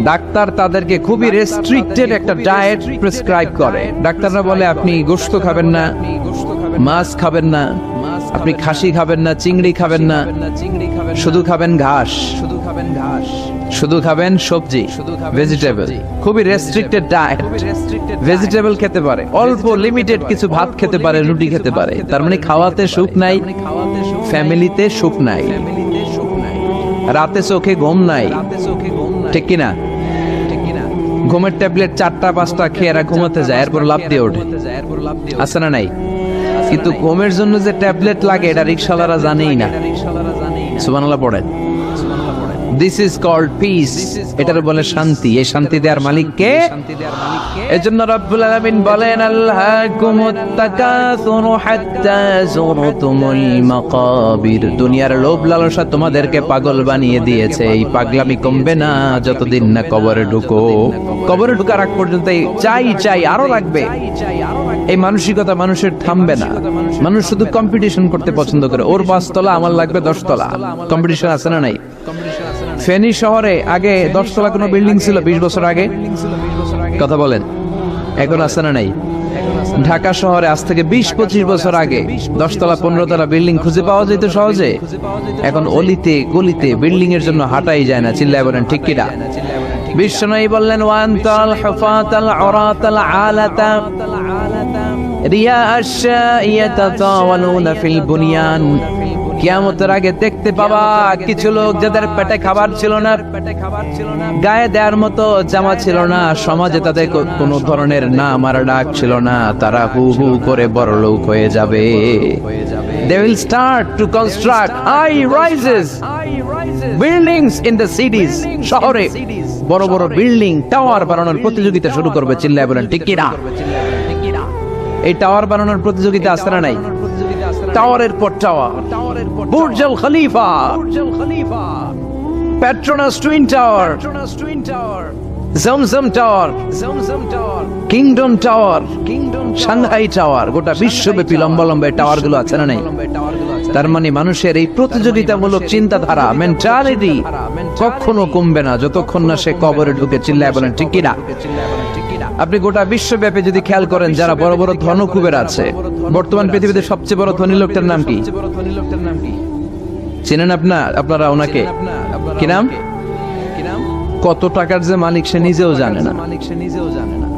ডাক্তার তাদেরকে খুবই রেস্ট্রিক্টেড একটা ডায়েট প্রেসক্রাইব করে। ডাক্তাররা বলে আপনি গোশত খাবেন না, মাছ খাবেন না, আপনি খাসি খাবেন না, চিংড়ি খাবেন না, শুধু খাবেন ঘাস, শুধু খাবেন সবজি, ভেজিটেবল। খুবই রেস্ট্রিক্টেড ডায়েট। ভেজিটেবল খেতে পারে, অল্প লিমিটেড কিছু ভাত খেতে পারে, রুটি খেতে পারে। তার মানে খাওয়াতে সুখ নাই, ফ্যামিলিতে সুখ নাই, রাতে চোখে ঘুম নাই, ঠিক কিনা? ঘুমের ট্যাবলেট 4টা-5টা খেয়ে এরা ঘুমাতে যায়, এরপর লাফ দিয়ে ওঠে, আছে না নাই? কিন্তু ঘুমের জন্য যে ট্যাবলেট লাগে এটা রিকশাওয়ালারা জানেই না। সুবহানাল্লাহ পড়েন। দিস ইজ কল্ড পিস, এটার বলে শান্তি। এই শান্তি দেওয়ার মালিক কে? এজন্য রব্বুল আলামিন বলেন আল্লাহকুমুত তাকাসুরু হাত্তা যুরতুমুল মাকাবির। দুনিয়ার লোভ লালসা তোমাদেরকে পাগল বানিয়ে দিয়েছে। এই পাগলামি কমবে না যতদিন না কবরে ঢুকো। কবরে ঢোকার আগ পর্যন্ত চাই চাই আরো লাগবে, এই মানসিকতা মানুষের থামবে না। মানুষ শুধু কম্পিটিশন করতে পছন্দ করে, ওর 5 তলা আমার লাগবে 10 তলা। কম্পিটিশন আছে না নাই? ফেনী শহরে আগে 10 তলা কোনো বিল্ডিং ছিল 20 বছর আগে, কথা বলেন, এখন আছে না নাই? ঢাকা শহরে আজ থেকে 20-25 বছর আগে 10 তলা 15 তলা বিল্ডিং খুঁজে পাওয়া যেত সহজে। এখন অলিতে গলিতে বিল্ডিং এর জন্য হাঁটাই যায় না। চিল্লায় বলেন ঠিক কিনা? বিশ্বনবী বললেন ওয়ান্তাল হুফাতাল উরাতাল আলাতা রিয়া আশ-শাইয়াতাতাওয়ালুনা ফিল বুনিয়ান। কিয়ামতের আগে দেখতে পাবা কিছু লোক যাদের পেটে খাবার ছিল না, গায়ে দেওয়ার মতো জামা ছিল না, সমাজে তাদের কোনো ধরনের নাম আর ডাক ছিল না, তারা হু হু করে বড়লোক হয়ে যাবে। They will start to construct high rises, buildings in the cities. শহরে বড় বড় বিল্ডিং, টাওয়ার বানানোর প্রতিযোগিতা শুরু করবে। চিল্লায় বলেন ঠিক কিনা? এই টাওয়ার বানানোর প্রতিযোগিতা আছে না নাই? টাওয়ারের পর tower, Burj Al Khalifa, Petronas Twin Tower, Zamzam Tower, Kingdom Tower, Shanghai Tower, গোটা বিশ্বব্যাপী লম্বা লম্বা টাওয়ার গুলো আছে না নাই? তার মানে মানুষের এই প্রতিযোগিতামূলক চিন্তাধারা, মেন্টালিটি কখনো কমবে না যতক্ষণ না সে কবরে ঢুকে। চিল্লায় বলেন ঠিক কিনা? আপনি গোটা বিশ্বব্যাপী যদি খেয়াল করেন যারা বড় বড় ধনকুবের আছে, বর্তমান পৃথিবীতে সবচেয়ে বড় ধনী লোকটার নাম কি? চেনেন আপনারা ওনাকে? কি নাম? কত টাকার যে মালিক সে নিজেও জানে না।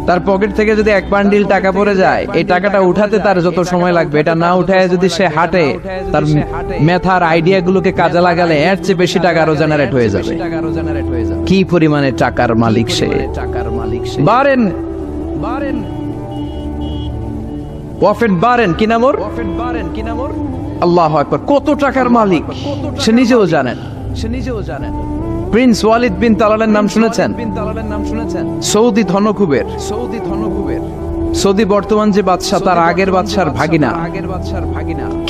তার পকেট থেকে যদি এক বান্ডিল টাকা পড়ে যায়, এই টাকাটা উঠাতে তার যত সময় লাগবে, এটা না উঠায় যদি সে হাঁটে, তার মেথার আইডিয়া গুলোকে কাজে লাগালে এর চেয়ে বেশি টাকা আরো জেনারেট হয়ে যাবে। কি পরিমাণে টাকার মালিক সে! বারেন ওয়াফেট বারেন, কি নাম ওর? আল্লাহু আকবার! কত টাকার মালিক সে নিজেও জানেন। প্রিন্স ওয়ালিদ বিন তালালের নাম শুনেছেন? সৌদি ধনকুবের। সৌদি বর্তমান যে বাদশা, তার আগের বাদশার ভাগিনা,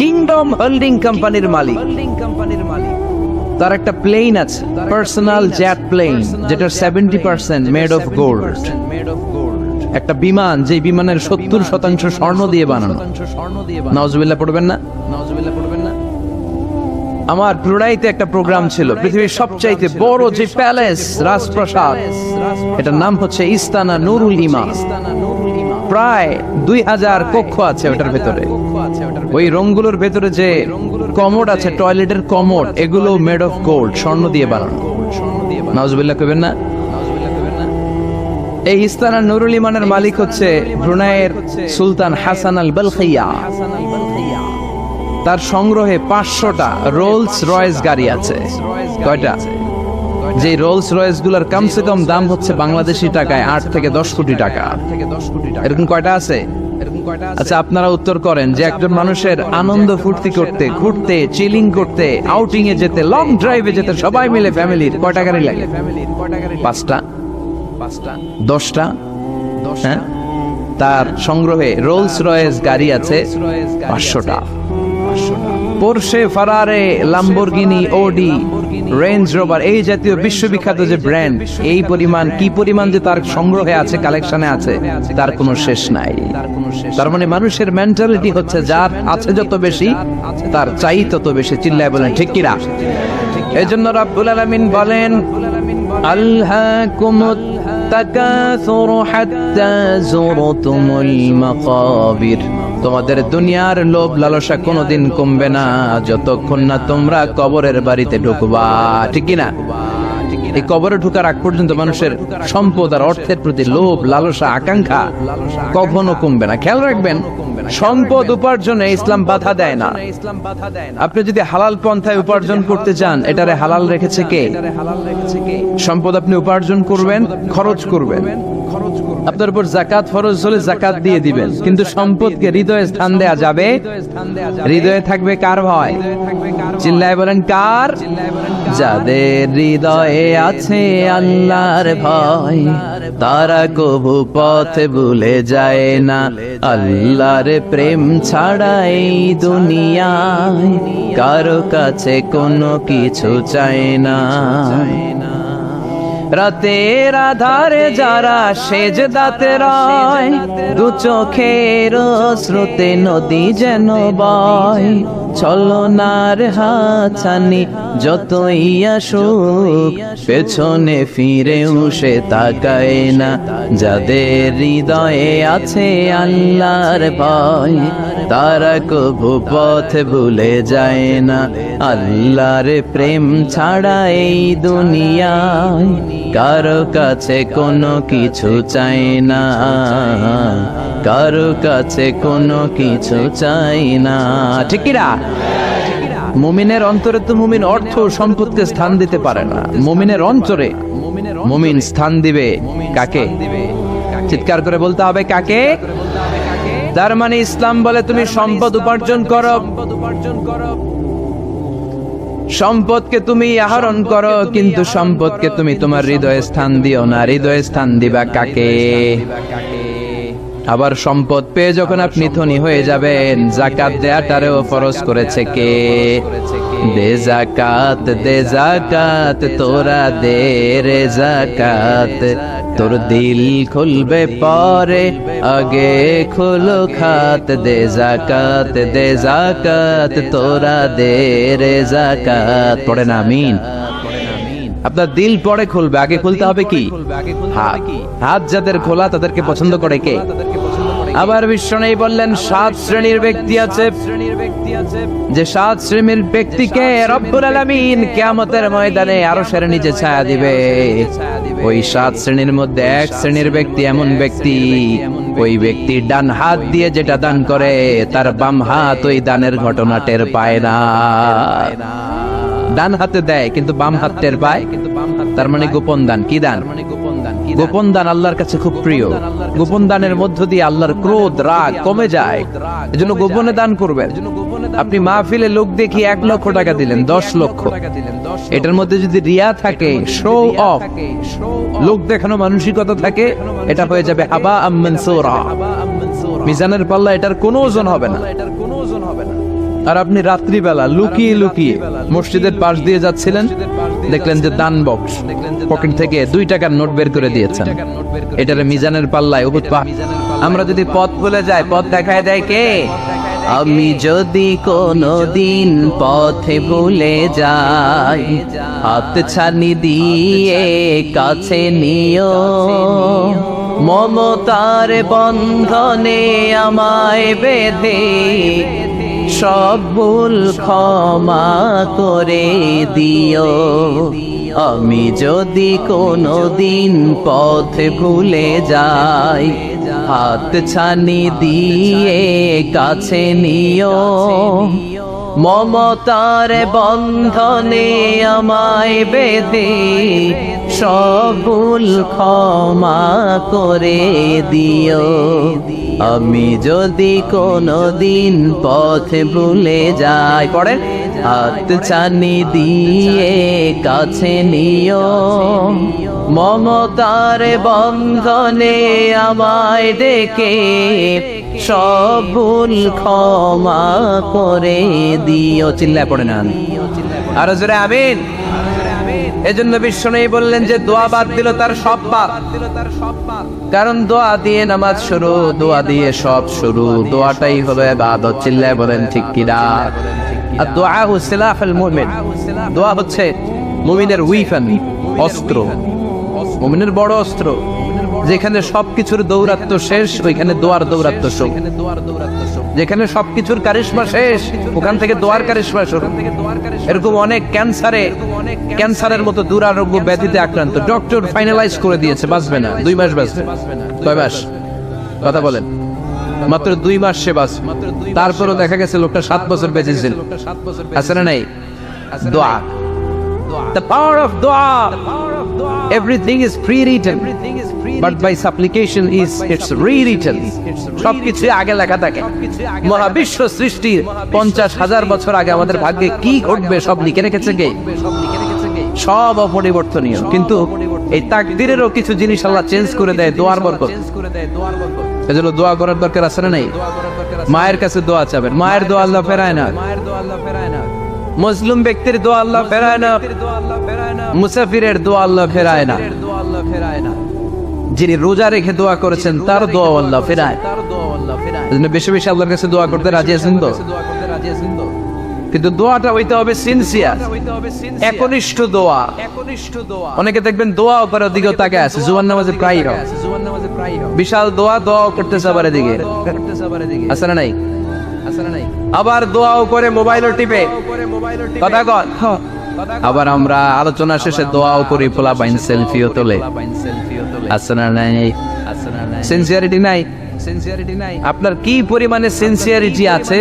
কিংডম হোল্ডিং কোম্পানির মালিক। তার একটা প্লেন আছে, পার্সোনাল জেট প্লেন, যেটার 70% মেড অফ গোল্ড। একটা বিমান, যে বিমানের 70% স্বর্ণ দিয়ে বানানো। নাউজুবিল্লাহ পড়বেন না? আমার ব্রুনাইতে একটা প্রোগ্রাম ছিল, পৃথিবীর সবচাইতে বড় যে প্যালেস, রাজপ্রাসাদ, এটার নাম হচ্ছে ইস্তানা নুরুল ইমান। প্রায় 2000 কক্ষ আছে ওটার ভেতরে। ওই রুমগুলোর ভেতরে যে কমোড আছে, টয়লেটের কমোড, এগুলো মেড অফ গোল্ড, স্বর্ণ দিয়ে বানানো। নাউজুবিল্লাহ কইবেন না? এই ইস্তানা নুরুল ইমানের মালিক হচ্ছে ব্রুনাইয়ের সুলতান হাসান আল বলখিয়া। তার সংগ্রহে 500টা রোলস রয়েস গাড়ি আছে। কয়টা? যে রোলস রয়েস গুলার কমসে কম দাম হচ্ছে বাংলাদেশি টাকায় 8 থেকে 10 কোটি টাকা। এরকম কয়টা আছে? আচ্ছা, আপনারা উত্তর করেন যে একজন মানুষের আনন্দ ফুর্তি করতে, ঘুরতে, চিলিং করতে, আউটিং এ যেতে, লং ড্রাইভে যেতে সবাই মিলে ফ্যামিলির কয়টা গাড়ি লাগে? 5টা, 10টা? হ্যাঁ, তার সংগ্রহে রোলস রয়েস গাড়ি আছে 500টা। পোরশে, ফারারে, লাম্বরগিনি, ওডি, রেঞ্জ রোভার, এই জাতীয় বিশ্ববিখ্যাত যে ব্র্যান্ড, এই পরিমাণ, কি পরিমাণ যে তার সংগ্রহে আছে, কালেকশনে আছে, তার কোনো শেষ নাই। তার মানে মানুষের মেন্টালিটি হচ্ছে যার আছে যত বেশি, তার চাই তত বেশি। চিল্লায় বলেন ঠিক কিনা? এজন্য রাব্বুল আলামিন বলেন, আলহাকুমুত তাকাসুর হাত্তা যুরতুমুল মাকাবির। তোমাদের দুনিয়ার লোভ লালসা কোনোদিন কমবে না যতক্ষণ না তোমরা কবরের বাড়িতে ঢুকবা। ঠিক কি না? এই কবরে ঢোকার আগ পর্যন্ত মানুষের সম্পদ আর অর্থের প্রতি লোভ লালসা আকাঙ্ক্ষা কখনো কমবে না। খেয়াল রাখবেন, সম্পদ উপার্জনে ইসলাম বাধা দেয় না। আপনি যদি হালাল পন্থায় উপার্জন করতে চান, এটারে হালাল রেখেছে কে? সম্পদ আপনি উপার্জন করবেন, খরচ করবেন। আপনার উপর যাকাত ফরজ হলে যাকাত দিয়ে দিবেন, কিন্তু সম্পদকে হৃদয়ে স্থান দেয়া যাবে। হৃদয়ে থাকবে কার ভয়? চিল্লায় বলেন কার? যাদের হৃদয়ে আছে আল্লাহর ভয়, তারা কবু পথ ভুলে যায় না। আল্লাহর প্রেম ছাড়া এই দুনিয়ায় কারো কাছে কোনো কিছু চায় না। রাতের আধারে যারা সেজদাতে রয়, দু চোখের স্রোতে নদী যেন বয়। ছলনার হাতছানি যতই আসুক, পেছনে ফিরেও সে তাকায় না। যাদের হৃদয়ে আছে আল্লাহর ভয়, তারা কবু পথ ভুলে যায় না। আল্লাহর প্রেম ছাড়া এই দুনিয়ায় কারো কাছে কোনো কিছু চাই না, কারো কাছে কোনো কিছু চাই না। ঠিক কি না? মুমিনের অন্তরে তো মুমিন অর্থ সম্পদকে স্থান দিতে পারে না। মুমিনের অন্তরে মুমিন স্থান দিবে কাকে? চিৎকার করে বলতে হবে কাকে? তার মানে ইসলাম বলে তুমি সম্পদ উপার্জন করো, সম্পদকে তুমি আহরণ করো, কিন্তু সম্পদকে তুমি তোমার হৃদয়ে স্থান দিও না। হৃদয়ে স্থান দিবা কাকে? আবার সম্পদ পেয়ে যখন আপনি ধনী হয়ে যাবেন, যাকাত দেয়াটারেও ফরজ করেছে কে? দে যাকাত, দে যাকাত, তোরা দে রে যাকাত। তোর দিল খুলবে পরে, আগে খুলো খাত। দে যাকাত, দে যাকাত, তোরা দে রে যাকাত। পড়েন আমিন। আপনার দিল পরে খুলবে, আগে খুলতে হবে কি হাত। হাত যাদের খোলা তাদেরকে পছন্দ করে কে? আবার বিশ্বনবী বললেন 7 শ্রেণীর ব্যক্তি আছে, যে 7 শ্রেণীর ব্যক্তিকে রব্বুল আলামিন কিয়ামতের ময়দানে আরশের নিচে ছায়া দিবে। ওই 7 শ্রেণীর মধ্যে 1 শ্রেণীর ব্যক্তি এমন ব্যক্তি, ওই ব্যক্তি ডান হাত দিয়ে যেটা দান করে তার বাম হাত ওই দানের ঘটনা টের পায় না। ডান হাতে দেয় কিন্তু বাম হাত টের পায়, তার মানে গোপন দান। কি দান? গোপন দান আল্লাহর কাছে খুব প্রিয়। গোপন দানের মধ্য দিয়ে আল্লাহর ক্রোধ রাগ কমে যায়। এজন্য গোপনে দান করবেন। আপনি মাহফিলে লোক দেখি 1 লক্ষ টাকা দিলেন, 10 লক্ষ, এটার মধ্যে যদি রিয়া থাকে, শো অফ, লোক দেখানো মানসিকতা থাকে, এটা হয়ে যাবে হাবা মানসুরা। মিজানের পাল্লা এটার কোনো ওজন হবে না। আর আপনি রাত্রিবেলা লুকিয়ে লুকিয়ে মসজিদের পাশ দিয়ে যাচ্ছিলেন, দেখলেন যে দান বক্স, পকেট থেকে 2 টাকার নোট বের করে দিয়েছেন, এটারে মিজানের পাল্লায় উহুদ পাহাড়। আমরা যদি পথ ভুলে যাই, পথ দেখায় দেয় কে? আমি যদি কোনদিন পথে ভুলে যাই, হাত ছানি দিয়ে কাছে নিও, মমতার বন্ধনে আমায় বেঁধে সব ভুল ক্ষমা করে দিও। আমি যদি কোনদিন পথে ভুলে যাই, হাত ছানি দিয়ে কাছে নিও, মমতার বন্ধনে আমায় বেঁধে সব ভুল ক্ষমা করে দিও। আমি যদি কোনদিন পথে ভুলে যাই, পড়ে, হাত ছানি দিয়ে কাছে নিও, মমতার বন্ধনে আমায় ডেকে সব ভুল ক্ষমা করে দিও। চিল্লায় পড়ে না আরো জোরে আমিন। এজন্য বিশ্বনবী বললেন যে দোয়া বাদ দিল তার সব পাপ। কারণ দোয়া দিয়ে নামাজ শুরু, দোয়া দিয়ে সব শুরু। দোয়াটাই হলো ইবাদত। চিল্লায় বলেন ঠিক কিনা? আর দোয়া সিলাহুল মুমিন, দোয়া হচ্ছে মুমিনের উইপন, অস্ত্র, মুমিনের বড় অস্ত্র। যেখানে সবকিছুর দৌরাত্ম্য শেষ, ওইখানে দোয়ার দৌরাত্ম্য শুরু। যেখানে সবকিছুর কারিশমা শেষ, ওখান থেকে দোয়ার কারিশমা শুরু। এরকম অনেক ক্যান্সারের মতো দুরারোগ্য ব্যাধিতে আক্রান্ত, ডক্টর ফাইনালাইজ করে দিয়েছে বাঁচবে না, 2 মাস বাঁচবে। 6 মাস কথা বলেন, মাত্র 2 মাস সে বাঁচবে। তারপরও দেখা গেছে লোকটা 7 বছর বেঁচেছিল। আছে না নাই? দোয়া, the power of dua. Everything is pre-written, but by supplication it's rewritten. সবকিছু আগে লেখা থাকে। মহাবিশ্ব সৃষ্টির 50,000 বছর আগে আমাদের ভাগ্যে কি ঘটবে সব লিখে রেখেছে কে? সব অপরিবর্তনীয়। কিন্তু এই তাকদীরেরও কিছু জিনিস আল্লাহ চেঞ্জ করে দেয় দোয়ার বরকত। এজন্য দোয়া করার দরকার আছে না নাই? মায়ের কাছে দোয়া চাবেন, মায়ের দোয়া আল্লাহ ফেরায় না। মুসলিম ব্যক্তির দোয়া আল্লাহ ফেরায় না, মুসাফিরের দোয়া আল্লাহ ফেরায় না। যিনি রোজা রেখে দোয়া করেছেন তার দোয়া আল্লাহ ফেরায়। এজন্য বেশি বেশি আল্লাহর কাছে দোয়া করতে রাজি আছেন তো? কিন্তু দোয়াটা হইতে হবে সিনসিয়ার, একনিষ্ঠ দোয়া। অনেকে দেখবেন দোয়াও করে দিকেও তাকে আছে, জুমার নামাজে প্রায় হয়, বিশাল দোয়াও করতেছে আবার এদিকে, আছে না নাই? আবার দোয়াও করে মোবাইলও টিপে, কথা কন। আবার আমরা আলোচনা শেষে দোয়াও করি, পোলাপাইন সেলফিও তোলে, আছে না নাই? সিনসিয়ারিটি নাই। আপনার কি পরিমাণে সিনসিয়ারিটি আছে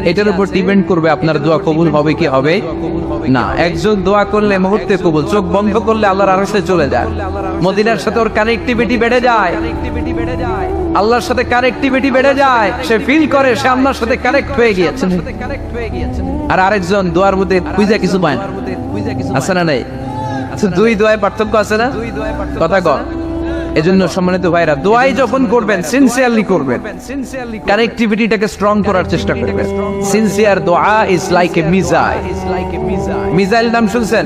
এটার উপর ডিপেন্ড করবে আপনার দোয়া কবুল হবে কি হবে না। একজন দোয়া করলে মুহূর্তে কবুল, চোখ বন্ধ করলে আল্লাহর আরশে চলে যায়, মদিনার সাথে ওর কানেক্টিভিটি বেড়ে যায়, আল্লাহর সাথে কানেক্টিভিটি বেড়ে যায়, সে ফিল করে সে আল্লাহর সাথে কানেক্ট হয়ে গিয়েছে। আর আরেকজন দোয়ার মধ্যে খুঁজে কিছু পায় না, আছে না নাই? দুই দোয়ায় পার্থক্য আছে না? কথা কর। এজন্য সম্মানিত ভাইরা, দোয়াই যখন করবেন সিনসিয়ারলি করবেন, কানেক্টিভিটিটাকে স্ট্রং করার চেষ্টা করবেন। সিনসিয়ার দোয়া is like a missile. Missile নাম শুনছেন?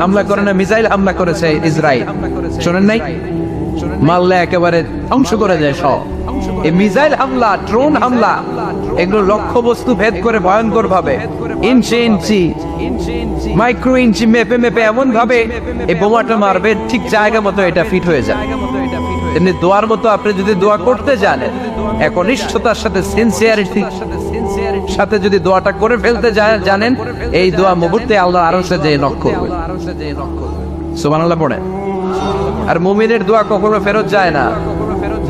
হামলা করে না, মিসাইল হামলা করেছে ইসরায়েল, শোনেন নাই? মারলে একেবারে ধ্বংস করে যায় সব। এই মিসাইল হামলা, ড্রোন হামলা, এগুলো লক্ষ্য বস্তু ভেদ করে ভয়ঙ্কর ভাবে ইঞ্চি ইঞ্চি মাইক্রো ইঞ্চি মেপে মেপে এমন ভাবে এই বোমাটা মারবে ঠিক জায়গা মতো এটা ফিট হয়ে যায়। তেমনি দোয়ার মতো আপনি যদি দোয়া করতে জানেন, একনিষ্ঠতার সাথে সিনসিয়ারিটির সাথে যদি দোয়াটা করে ফেলতে জানেন, এই দোয়া মুহূর্তে আল্লাহ আরশে যে নক করবে। সুবহানাল্লাহ পড়েন। আর মুমিনের দোয়া কখনো ফেরত যায় না।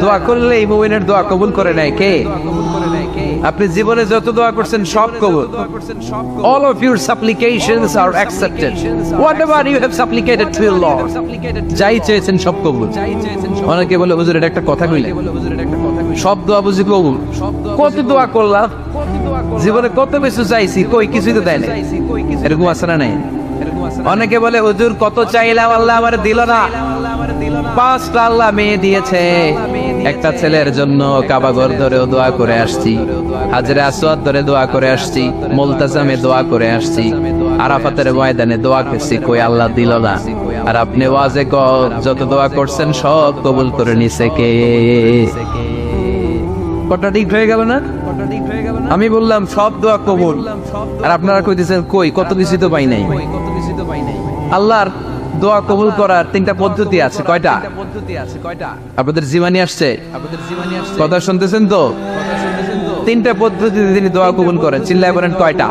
দোয়া করলে এই মুমিনের দোয়া কবুল করে নেয় কে? আপনি জীবনে যত দোয়া করছেন সব কবুল। All of your supplications are accepted. Whatever you have supplicated to your Lord, যাই চেয়েছেন সব কবুল। অনেকে বলে হুজুর এটা একটা কথা কইলেন, সব দোয়া বুঝি কবুল? কত দোয়া করলাম, জীবনে কত কিছু চাইছি, কই কিছুই তো দেয় না। এরকম আছে না নাই? অনেকে বলে হুজুর কত চাইলাম আল্লাহ আমার দিল না। 5টা আল্লাহ মেয়ে দিয়েছে, একটা ছেলের জন্য কাবা ঘর ধরেও দোয়া করে আসছি, হাজরে আসওয়াদ ধরে দোয়া করে আসছি, মুলতাজামে দোয়া করে আসছি, আরাফাতের ময়দানে দোয়া করছি, কই আল্লাহ দিল না। আর আপনি ওয়াজে যত দোয়া করছেন সব কবুল করে নিছে কে? কটা ঠিক হয়ে গেল না? আমি বললাম সব দোয়া কবুল, আর আপনারা কইতেছেন কই কত কিছু তো পাই নাই। আল্লাহর দোয়া কবুল করার 3টা পদ্ধতি আছে। কয়টা? আপনাদের জীবনী আসছে, কথা শুনতেছেন তো? 3টা পদ্ধতিতে তিনি দোয়া কবুল করেন। চিল্লায় বলেন কয়টা?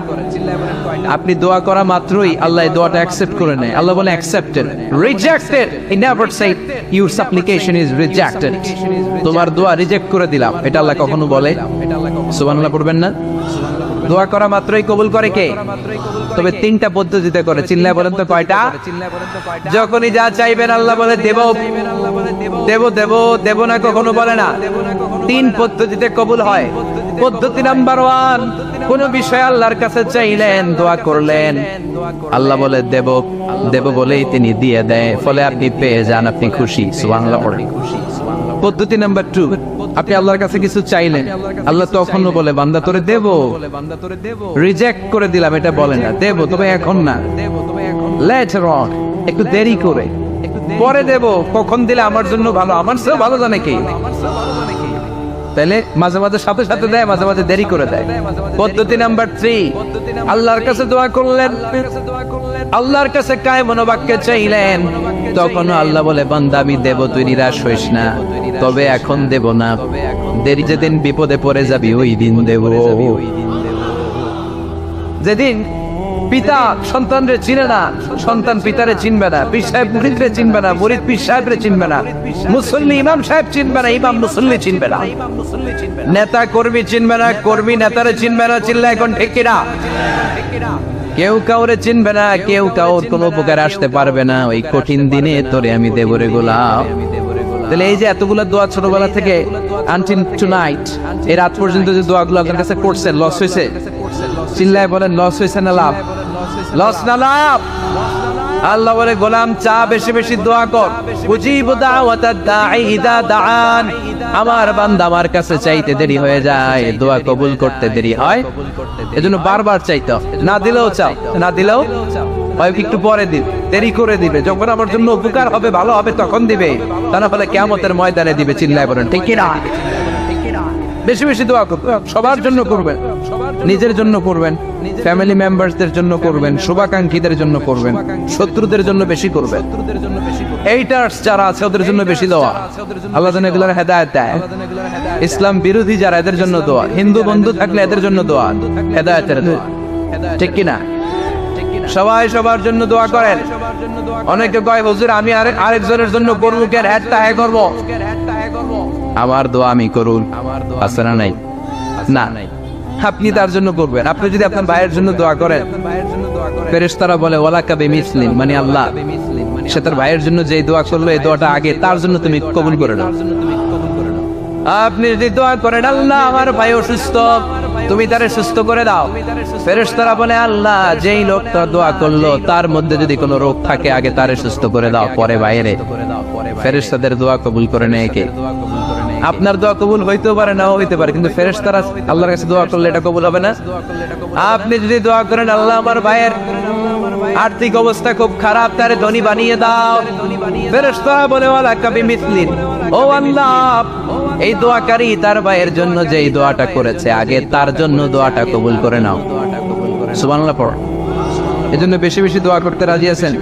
আপনি দোয়া করা মাত্রই আল্লাহ এই দোয়াটা অ্যাকসেপ্ট করে নেয়। আল্লাহ বলে accepted, rejected he never shed your সাপ্লিকেশন is rejected. তোমার দোয়া রিজেক্ট করে দিলাম, এটা আল্লাহ কখনো বলে? সুবহানাল্লাহ পড়বেন না? দোয়া করা মাত্রই কবুল করে কে? তবে 3টা পদ্ধতিতে করে। চিল্লায় বলেন তো কয়টা? যখনই যা চাইবেন আল্লাহ বলে দেব দেব দেব দেব না, কখনো বলে না। 3 পদ্ধতিতে কবুল হয়। পদ্ধতি নাম্বার 1, কোন বিষয় আল্লাহর কাছে চাইলেন, দোয়া করলেন, আল্লাহ বলে দেব দেব বলেই তিনি দিয়ে দেয়, ফলে আপনি পেয়ে যান, আপনি খুশি। সুবহানাল্লাহ পড়েন। পদ্ধতি নাম্বার 2, আপনি আল্লাহর কাছে কিছু চাইলেন, আল্লাহ তখনও বলে বান্দা তোরে দেব, রিজেক্ট করে দিলাম এটা বলে না, দেব তবে এখন না, লেটার অন, একটু দেরি করে, পরে দেব, কখন দিলে আমার জন্য ভালো, আমার চেয়েও ভালো জানে কে। তাইলে মাঝে মাঝে সাথে সাথে দেয়, মাঝে মাঝে দেরি করে দেয়। পদ্ধতি নাম্বার 3, আল্লাহর কাছে দোয়া করলেন, আল্লাহর কাছে কায় মনোবাক্যে চাইলেন, তখন আল্লাহ বলে বান্দা আমি দেব, তুই নিরাশ হইস না, তবে এখন দেব না, দেরি যেদিন বিপদে পড়ে যাবি ওই দিন দেব। যেদিন পিতা সন্তানরে চিনে না, সন্তান পিতারে চিনবে না, পীর সাহেব মুরিদরে চিনবে না, মুরিদ পীর সাহেবরে চিনবে না, মুসল্লি ইমাম সাহেব চিনবে না, ইমাম মুসল্লি চিনবে না, নেতা কর্মী চিনবে না, কর্মী নেতারে চিনবে না। চিল্লায় এখন ঠিক কিনা? কেউ কাউরে চিনবে না, কেউ কাউর কোনো উপকার আসতে পারবে না। ওই কঠিন দিনে তোরে আমি দেব রে গোলাম। তাহলে এই যে এতগুলো দোয়া ছোটবেলা থেকে আনটিল টুনাইট, এই রাত পর্যন্ত যে দোয়াগুলো আপনার কাছে করছেন, লস হয়েছে? চিল্লায় বলেন লস হয়েছে না লাভ? লস না লাভ? আল্লাহ বলে গোলাম চা বেশি বেশি দোয়া কর, উজিবু দাওয়াতাদ দাঈ ইযা দাআন। আমার বান্দা আমার কাছে চাইতে দেরি হয়ে যায়, দোয়া কবুল করতে দেরি হয়, এজন্য বারবার চাইতে, না দিলেও চাও, না দিলেও হয় একটু পরে দিন, দেরি করে দিবে, যখন আমার জন্য উপকার হবে, ভালো হবে তখন দিবে, তা না হলে কিয়ামতের ময়দানে দিবে। চিল্লায় বলেন ঠিক কি না? বেশি বেশি দোয়া করবেন, সবার জন্য করবেন, নিজের জন্য করবেন, ফ্যামিলি মেম্বারসদের জন্য করবেন, শুভাকাঙ্ক্ষীদের জন্য করবেন, শত্রুদের জন্য বেশি করবেন, এইটার্স যারা আছে ওদের জন্য বেশি দোয়া। আল্লাহ যেন এগুলোর হেদায়েত দেয়। ইসলাম বিরোধী যারা এদের জন্য দোয়া, হিন্দু বন্ধু থাকলে এদের জন্য দোয়া, হেদায়েতের দোয়া, ঠিক কি না? সবাই সবার জন্য দোয়া করেন। অনেকে কয় হুজুর আমি আরেকজনের জন্য করবো কেন, একটা হ্যাঁ করবো, আমার দোয়া আমি করুন, আছে না নাই? না, আপনি তার জন্য করবেন। আপনি যদি আপনার ভাইয়ের জন্য দোয়া করেন, ফেরেশতারা বলে ওয়ালাকা বিমিসলিম, মানে আল্লাহ সে তার ভাইয়ের জন্য যে দোয়া করলো এই দোয়াটা আগে তার জন্য তুমি কবুল করে নাও। আপনি যদি দোয়া করেন আল্লাহ আমার ভাই অসুস্থ, তুমি তারে সুস্থ করে দাও, ফেরেশতারা বলে আল্লাহ যেই লোকটা দোয়া করলো তার মধ্যে যদি কোনো রোগ থাকে আগে তারে সুস্থ করে দাও, পরে বাইরে। ফেরেশতাদের দোয়া কবুল করে নেয় কে? আপনার দোয়া কবুল হইতেও পারে, নাও হইতে পারে, কিন্তু ফেরেশতারা আল্লাহর কাছে দোয়া করলে এটা কবুল হবে না। আপনি যদি দোয়া করেন আল্লাহ আমার ভাইয়ের আর্থিক অবস্থা খুব খারাপ, তারে ধনী বানিয়ে দাও, ফেরেশতারা বলে ওয়ালাকা বিমিসলিন, ও আল্লাহ, এই দোয়াকারী তার ভাইয়ের জন্য যে এই দোয়াটা করেছে, আগে তার জন্য দোয়াটা কবুল করে নাও। সুবহানাল্লাহ পড়ো। এজন্য বেশি বেশি দোয়া করতে রাজি আছেন?